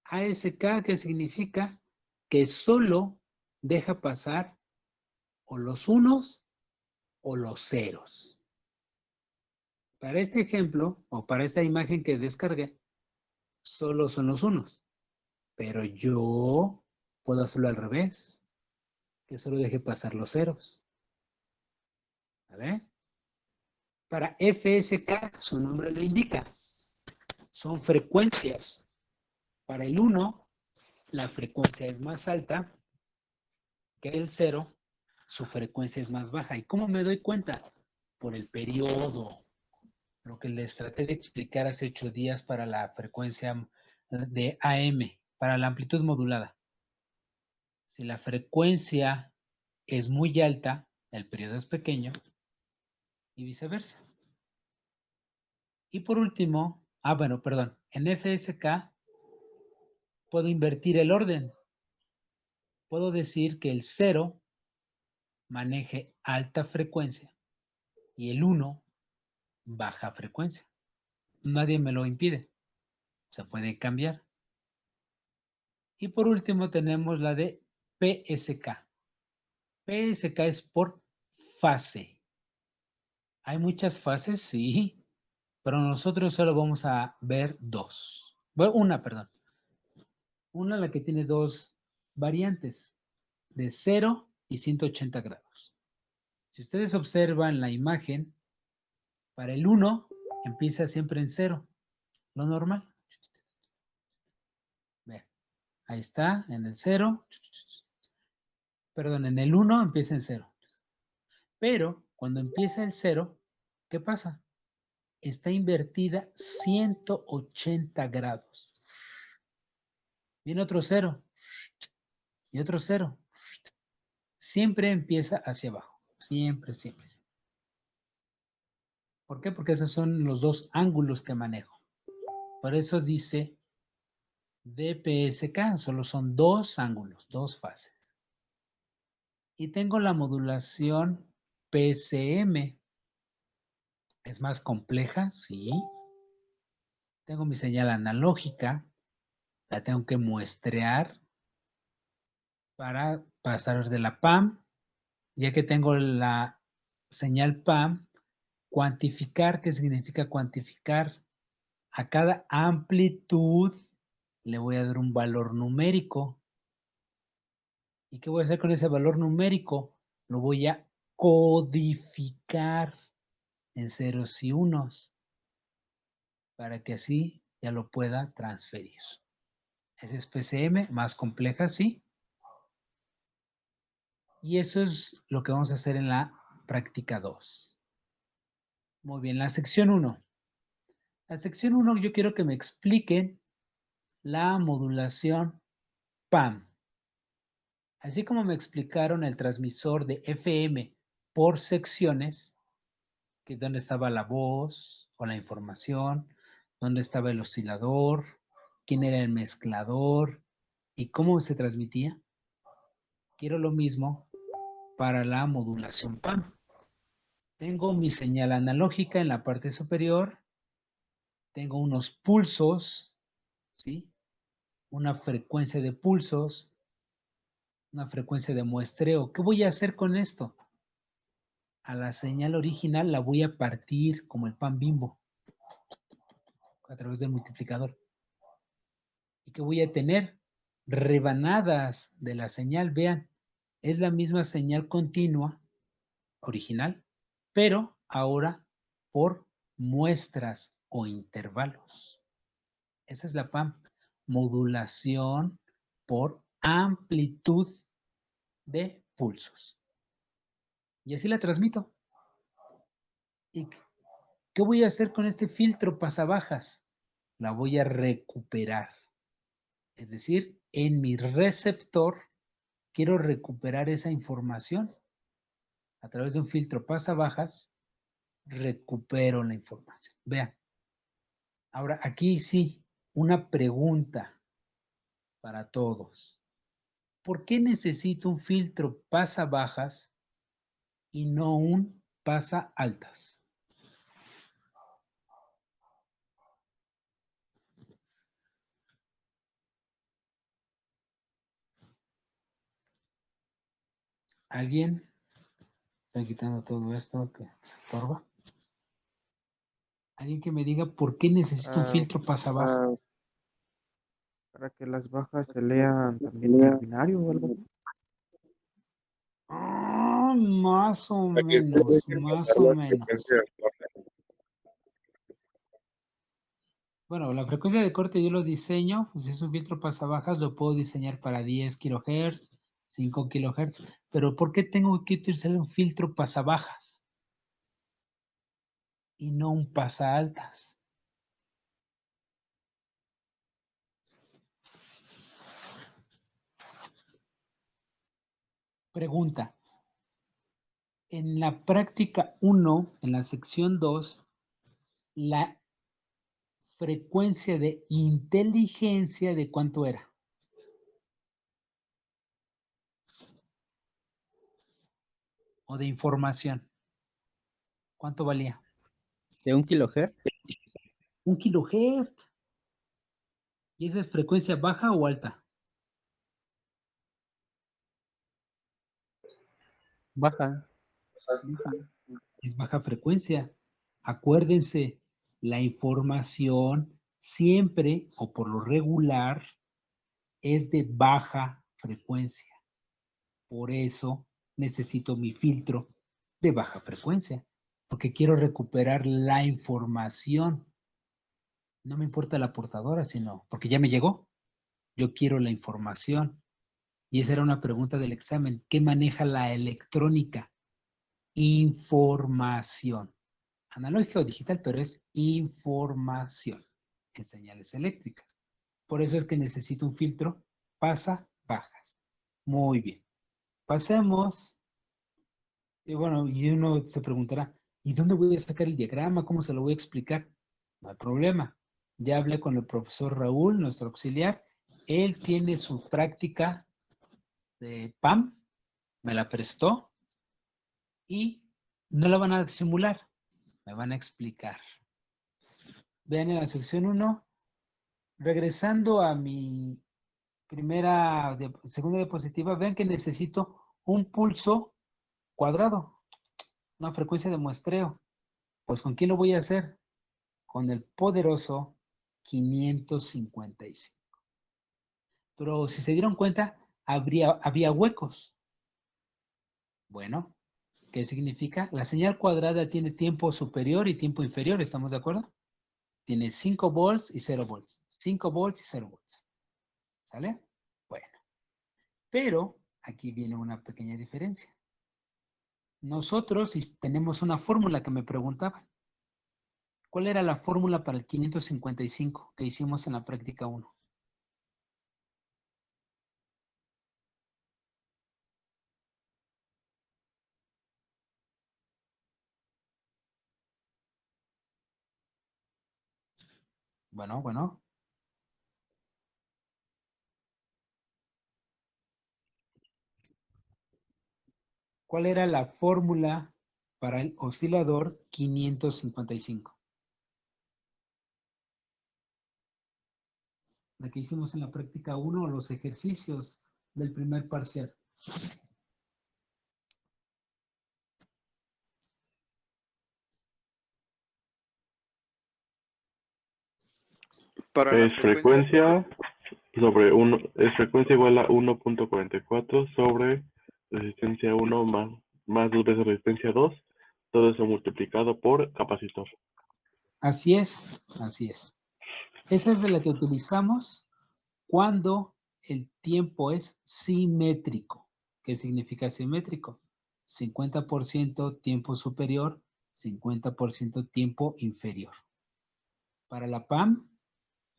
ASK, que significa que solo deja pasar o los unos o los ceros. Para este ejemplo, o para esta imagen que descargué, solo son los unos. Pero yo puedo hacerlo al revés, que solo deje pasar los ceros. ¿Vale? Para FSK, su nombre lo indica, son frecuencias. Para el 1, la frecuencia es más alta que el 0, su frecuencia es más baja. ¿Y cómo me doy cuenta? Por el periodo. Lo que les traté de explicar hace 8 días para la frecuencia de AM, para la amplitud modulada. Si la frecuencia es muy alta, el periodo es pequeño y viceversa. Y por último, en FSK puedo invertir el orden. Puedo decir que el 0 maneje alta frecuencia y el 1 baja frecuencia. Nadie me lo impide. Se puede cambiar. Y por último tenemos la de PSK. PSK es por fase. Hay muchas fases, sí, pero nosotros solo vamos a ver dos. Bueno, una, la que tiene dos variantes, de 0 y 180 grados. Si ustedes observan la imagen, para el 1 empieza siempre en 0, lo normal. Vean, ahí está, en el 0. Perdón, en el 1 empieza en 0. Pero cuando empieza el 0, ¿qué pasa? Está invertida 180 grados. Viene otro 0 y otro 0. Siempre empieza hacia abajo. Siempre, siempre, siempre. ¿Por qué? Porque esos son los dos ángulos que manejo. Por eso dice DPSK, solo son dos ángulos, dos fases. Y tengo la modulación PCM. Es más compleja, sí. Tengo mi señal analógica, la tengo que muestrear para pasar de la PAM, ya que tengo la señal PAM, cuantificar, ¿qué significa cuantificar? A cada amplitud le voy a dar un valor numérico. ¿Y qué voy a hacer con ese valor numérico? Lo voy a codificar en ceros y unos para que así ya lo pueda transferir. Esa es PCM, más compleja, sí. Y eso es lo que vamos a hacer en la práctica 2. Muy bien, la sección 1. La sección 1 yo quiero que me expliquen la modulación PAM. Así como me explicaron el transmisor de FM por secciones, que es donde estaba la voz o la información, dónde estaba el oscilador, quién era el mezclador y cómo se transmitía. Quiero lo mismo para la modulación PAM. Tengo mi señal analógica en la parte superior, tengo unos pulsos, ¿sí? Una frecuencia de pulsos, una frecuencia de muestreo. ¿Qué voy a hacer con esto? A la señal original la voy a partir como el pan Bimbo a través del multiplicador. ¿Y qué voy a tener? Rebanadas de la señal. Vean, es la misma señal continua original, pero ahora por muestras o intervalos. Esa es la PAM, modulación por amplitud de pulsos. Y así la transmito. ¿Y qué voy a hacer con este filtro pasabajas? La voy a recuperar. Es decir, en mi receptor quiero recuperar esa información. A través de un filtro pasabajas, recupero la información. Vean. Ahora, aquí sí, una pregunta para todos. ¿Por qué necesito un filtro pasabajas y no un pasa altas? ¿Alguien? Estoy quitando todo esto que se estorba. ¿Alguien que me diga por qué necesito un filtro pasabajas? Para que las bajas se lean también en binario o algo así. Más o menos, más o menos. Bueno, la frecuencia de corte yo lo diseño, pues si es un filtro pasabajas, lo puedo diseñar para 10 kHz, 5 kHz, pero ¿por qué tengo que utilizar un filtro pasabajas y no un pasa altas? Pregunta. En la práctica 1, en la sección 2, la frecuencia de inteligencia, ¿de cuánto era? O de información. ¿Cuánto valía? ¿De 1 kHz? 1 kHz. ¿Y esa es frecuencia baja o alta? Baja. Es baja frecuencia. Acuérdense, la información siempre o por lo regular es de baja frecuencia. Por eso necesito mi filtro de baja frecuencia, porque quiero recuperar la información. No me importa la portadora, sino porque ya me llegó. Yo quiero la información. Y esa era una pregunta del examen. ¿Qué maneja la electrónica? Información. Analógica o digital, pero es información en señales eléctricas. Por eso es que necesito un filtro pasa-bajas. Muy bien. Pasemos. Y bueno, y uno se preguntará, ¿y dónde voy a sacar el diagrama? ¿Cómo se lo voy a explicar? No hay problema. Ya hablé con el profesor Raúl, nuestro auxiliar. Él tiene su práctica de PAM, me la prestó y no la van a simular, me van a explicar. Vean en la sección 1, regresando a mi segunda diapositiva, vean que necesito un pulso cuadrado, una frecuencia de muestreo. Pues ¿con quién lo voy a hacer? Con el poderoso 555. Pero si se dieron cuenta, había huecos. Bueno, ¿qué significa? La señal cuadrada tiene tiempo superior y tiempo inferior, ¿estamos de acuerdo? Tiene 5 volts y 0 volts. 5 volts y 0 volts. ¿Sale? Bueno. Pero aquí viene una pequeña diferencia. Nosotros tenemos una fórmula que me preguntaban. ¿Cuál era la fórmula para el 555 que hicimos en la práctica 1? Bueno. ¿Cuál era la fórmula para el oscilador 555? La que hicimos en la práctica 1, los ejercicios del primer parcial. Para la Es frecuencia sobre 1, es frecuencia igual a 1.44 sobre resistencia 1 más 2 veces resistencia 2, todo eso multiplicado por capacitor. Así es, así es. Esa es de la que utilizamos cuando el tiempo es simétrico. ¿Qué significa simétrico? 50% tiempo superior, 50% tiempo inferior. Para la PAM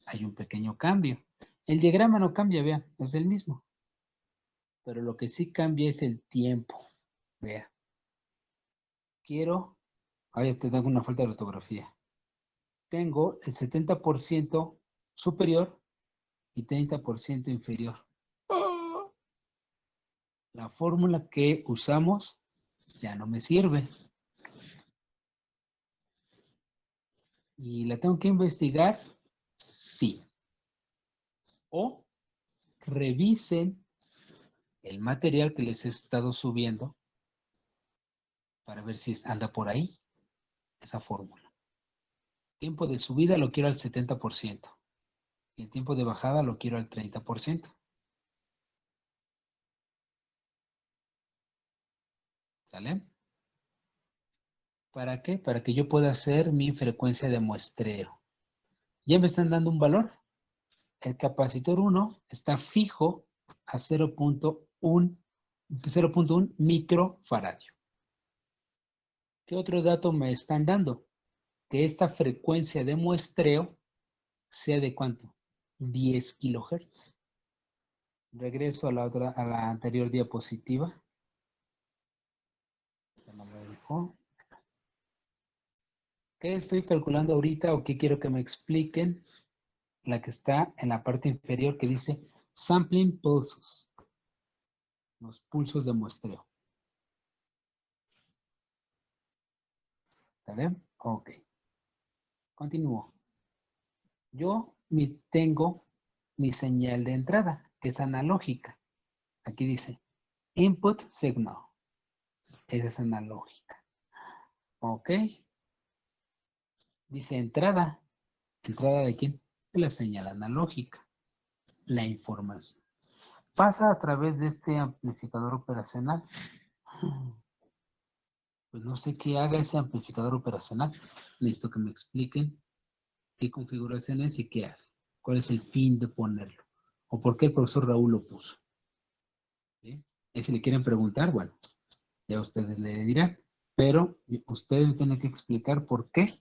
hay un pequeño cambio. El diagrama no cambia, vean, es el mismo. Pero lo que sí cambia es el tiempo. Vea. Ahí te tengo una falta de ortografía. Tengo el 70% superior y 30% inferior. La fórmula que usamos ya no me sirve. ¿Y la tengo que investigar? Sí. O revisen el material que les he estado subiendo para ver si anda por ahí esa fórmula. Tiempo de subida lo quiero al 70% y el tiempo de bajada lo quiero al 30%. ¿Sale? ¿Para qué? Para que yo pueda hacer mi frecuencia de muestreo. Ya me están dando un valor. El capacitor 1 está fijo a 0.1 microfaradio. ¿Qué otro dato me están dando? Que esta frecuencia de muestreo sea de ¿cuánto? 10 kilohertz. Regreso a la anterior diapositiva. No me dejó. ¿Qué estoy calculando ahorita o qué quiero que me expliquen? La que está en la parte inferior que dice sampling pulses. Los pulsos de muestreo. ¿Sale? Ok. Continúo. Yo tengo mi señal de entrada, que es analógica. Aquí dice input signal. Esa es analógica. Ok. Dice entrada. ¿Entrada de quién? De la señal analógica. La información. Pasa a través de este amplificador operacional. Pues no sé qué haga ese amplificador operacional. Necesito que me expliquen qué configuración es y qué hace. ¿Cuál es el fin de ponerlo? ¿O por qué el profesor Raúl lo puso? ¿Sí? Y si le quieren preguntar, bueno, ya ustedes le dirán. Pero ustedes tienen que explicar por qué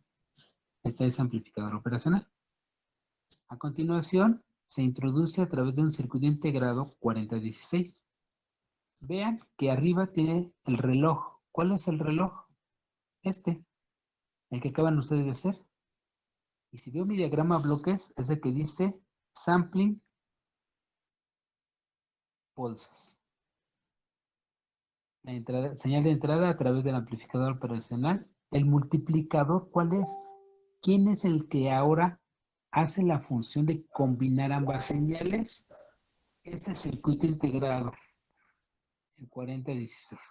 está ese amplificador operacional. A continuación, se introduce a través de un circuito integrado 4016. Vean que arriba tiene el reloj. ¿Cuál es el reloj? Este, el que acaban ustedes de hacer. Y si veo mi diagrama bloques, es el que dice sampling pulses. La señal de entrada a través del amplificador operacional. El multiplicador, ¿cuál es? ¿Quién es el que ahora hace la función de combinar ambas señales? Este circuito integrado, el 4016.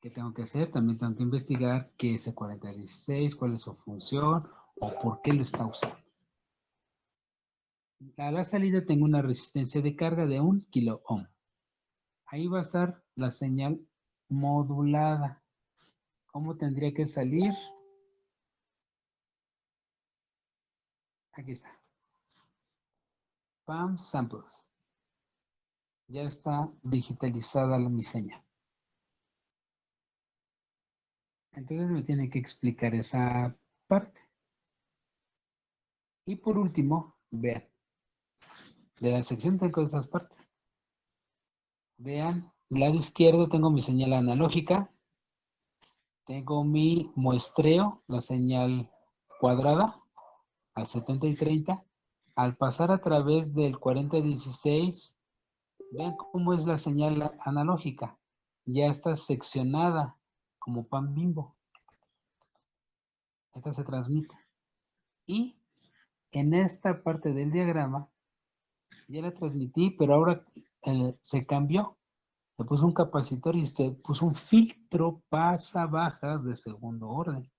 ¿Qué tengo que hacer? También tengo que investigar qué es el 4016, cuál es su función o por qué lo está usando. A la salida tengo una resistencia de carga de 1 kilo ohm. Ahí va a estar la señal modulada. ¿Cómo tendría que salir? Aquí está. PAM samples. Ya está digitalizada mi señal. Entonces me tiene que explicar esa parte. Y por último, vean, de la sección tengo esas partes. Vean, del lado izquierdo tengo mi señal analógica, tengo mi muestreo, la señal cuadrada, al 70 y 30. Al pasar a través del 4016, vean cómo es la señal analógica. Ya está seccionada como pan Bimbo. Esta se transmite. Y en esta parte del diagrama, ya la transmití, pero ahora se cambió. Se puso un capacitor y se puso un filtro pasa-bajas de segundo orden.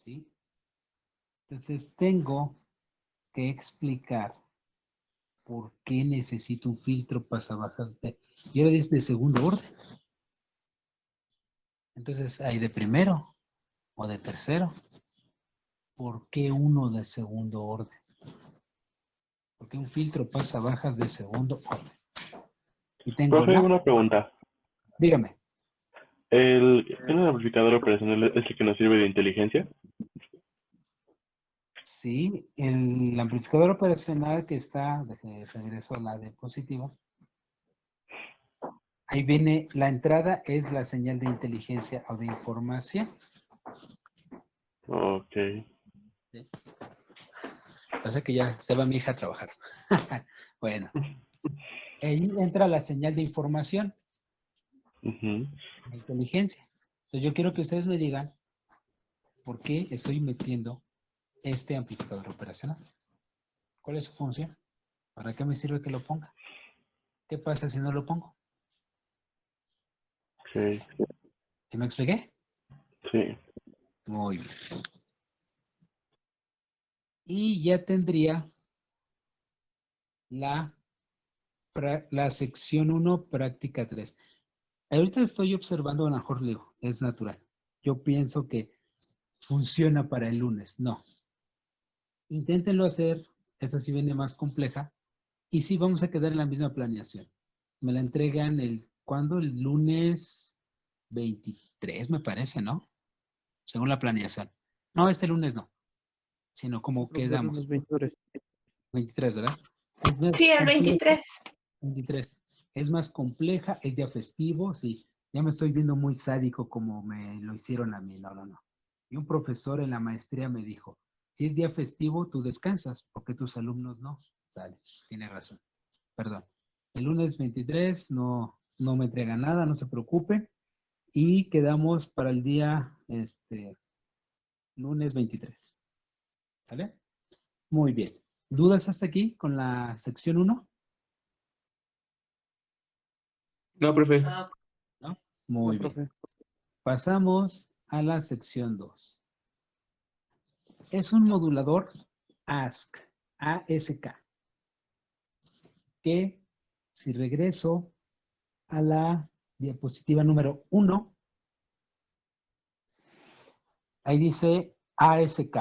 ¿Sí? Entonces tengo que explicar por qué necesito un filtro pasa-bajas y ahora es de segundo orden. Entonces, ¿hay de primero o de tercero? ¿Por qué uno de segundo orden? ¿Por qué un filtro pasa-bajas de segundo orden? Y tengo Profe, una pregunta. Dígame. ¿El amplificador operacional es el que nos sirve de inteligencia? Sí, el amplificador operacional que está, regreso a la diapositiva. Ahí viene, la entrada es la señal de inteligencia o de información. Ok. ¿Sí? Pasa que ya se va mi hija a trabajar. Bueno, ahí entra la señal de información, Ujú. de inteligencia. Entonces yo quiero que ustedes me digan por qué estoy metiendo este amplificador operacional. ¿Cuál es su función? ¿Para qué me sirve que lo ponga? ¿Qué pasa si no lo pongo? Ok. ¿Sí me expliqué? Sí. Muy bien. Y ya tendría la sección 1, práctica 3. Ahorita estoy observando, a lo mejor digo, es natural. Yo pienso que funciona para el lunes. No. Inténtenlo hacer. Esta sí viene más compleja. Y sí vamos a quedar en la misma planeación. Me la entregan ¿cuándo? El lunes 23, me parece, ¿no? Según la planeación. No, este lunes no. Sino como Profe, quedamos. lunes 23. 23, ¿verdad? Es más Sí, el compleja. 23. 23. Es más compleja, es día festivo, sí. Ya me estoy viendo muy sádico como me lo hicieron a mí. No, no, no. Y un profesor en la maestría me dijo, si es día festivo, tú descansas, porque tus alumnos no. Sale, tiene razón. Perdón. El lunes 23 no me entrega nada, no se preocupe. Y quedamos para el día, lunes 23. ¿Sale? Muy bien. ¿Dudas hasta aquí con la sección 1? No, profe. ¿No? No, Muy bien. profe. Pasamos a la sección 2. Es un modulador ASK, que si regreso a la diapositiva número 1, ahí dice ASK.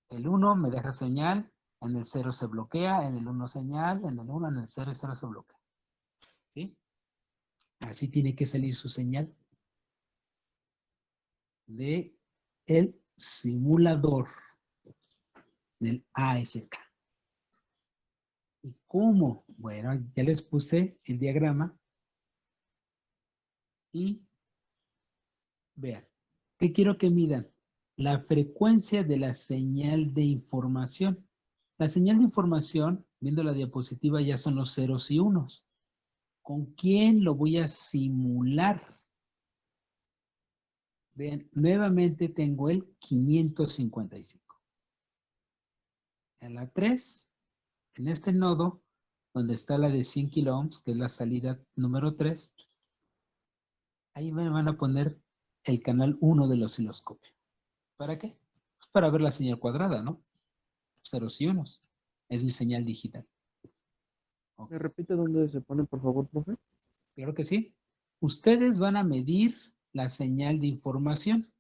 El 1 me deja señal, en el 0 se bloquea, en el 1 señal, en el 1, en el 0 y 0 se bloquea. ¿Sí? Así tiene que salir su señal de el simulador del ASK. ¿Y cómo? Bueno, ya les puse el diagrama y vean, ¿qué quiero que midan? La frecuencia de la señal de información. La señal de información, viendo la diapositiva, ya son los ceros y unos. ¿Con quién lo voy a simular? Vean, nuevamente tengo el 555. En la 3, en este nodo, donde está la de 100 kilo ohms, que es la salida número 3, ahí me van a poner el canal 1 del osciloscopio. ¿Para qué? Pues para ver la señal cuadrada, ¿no? Ceros y unos. Es mi señal digital. Ok, ¿Me repite dónde se pone, por favor, profe? claro que sí. Ustedes van a medir la señal de información.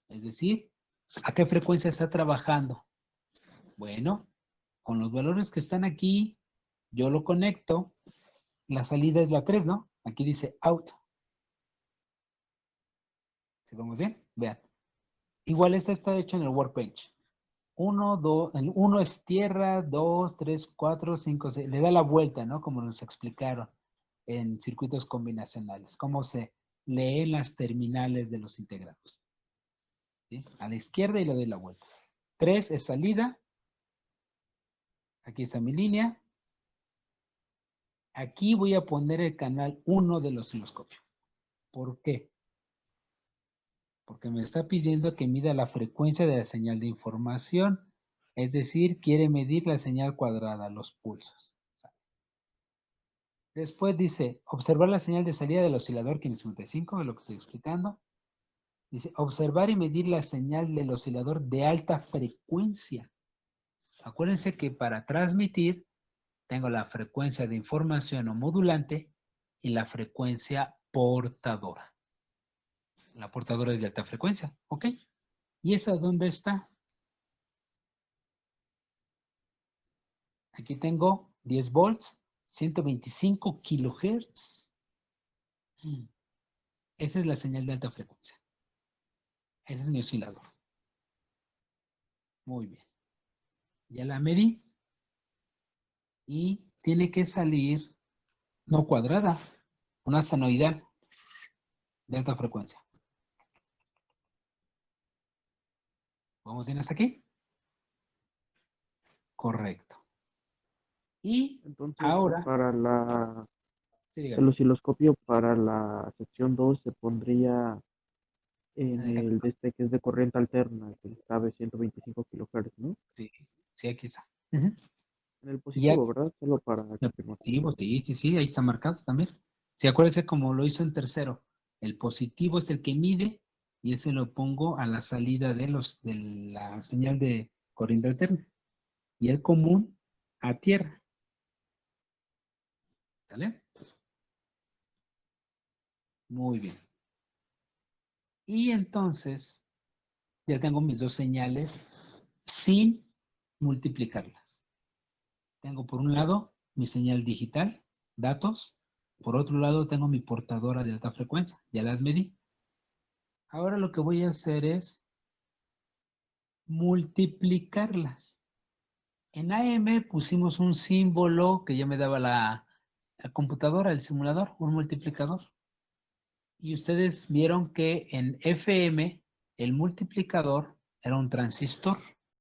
Es decir, ¿a qué frecuencia está trabajando? Bueno, con los valores que están aquí, yo lo conecto. La salida es la 3, ¿no? Aquí dice out. ¿Sí vamos bien? Vean. Igual este está hecho en el Workbench. 1, 2, 1 es tierra, 2, 3, 4, 5, 6. Le da la vuelta, ¿no? Como nos explicaron en circuitos combinacionales. Cómo se leen las terminales de los integrados. ¿Sí? A la izquierda y le doy la vuelta. 3 es salida. Aquí está mi línea. Aquí voy a poner el canal 1 del osciloscopio. ¿Por qué? Porque me está pidiendo que mida la frecuencia de la señal de información. Es decir, quiere medir la señal cuadrada, los pulsos. Después dice, observar la señal de salida del oscilador 555, de lo que estoy explicando. Dice, observar y medir la señal del oscilador de alta frecuencia. Acuérdense que para transmitir tengo la frecuencia de información o modulante y la frecuencia portadora. La portadora es de alta frecuencia, ¿ok? ¿Y esa dónde está? Aquí tengo 10 volts, 125 kilohertz. Esa es la señal de alta frecuencia. Ese es mi oscilador. Muy bien. Ya la medí. Y tiene que salir, no cuadrada, una senoidal de alta frecuencia. ¿Vamos bien hasta aquí? Correcto. Y Entonces, ahora, para sí, el dígame, osciloscopio, para la sección 2 se pondría en en el el de este que es de corriente alterna, que cabe 125 kilohertz, ¿no? sí, sí, aquí está. Ujú. En el Y ya, positivo, ¿verdad? Solo para confirmar. positivo, sí, sí, sí, ahí está marcado también. Sí, acuérdense como lo hizo en tercero. El positivo es el que mide y ese lo pongo a la salida de la señal de corriente alterna. Y el común a tierra. ¿Sale? Muy bien. Y entonces ya tengo mis dos señales sin multiplicarlas. Tengo por un lado mi señal digital, datos. Por otro lado tengo mi portadora de alta frecuencia. Ya las medí. Ahora lo que voy a hacer es multiplicarlas. En AM pusimos un símbolo que ya me daba la computadora, el simulador, un multiplicador. Y ustedes vieron que en FM el multiplicador era un transistor.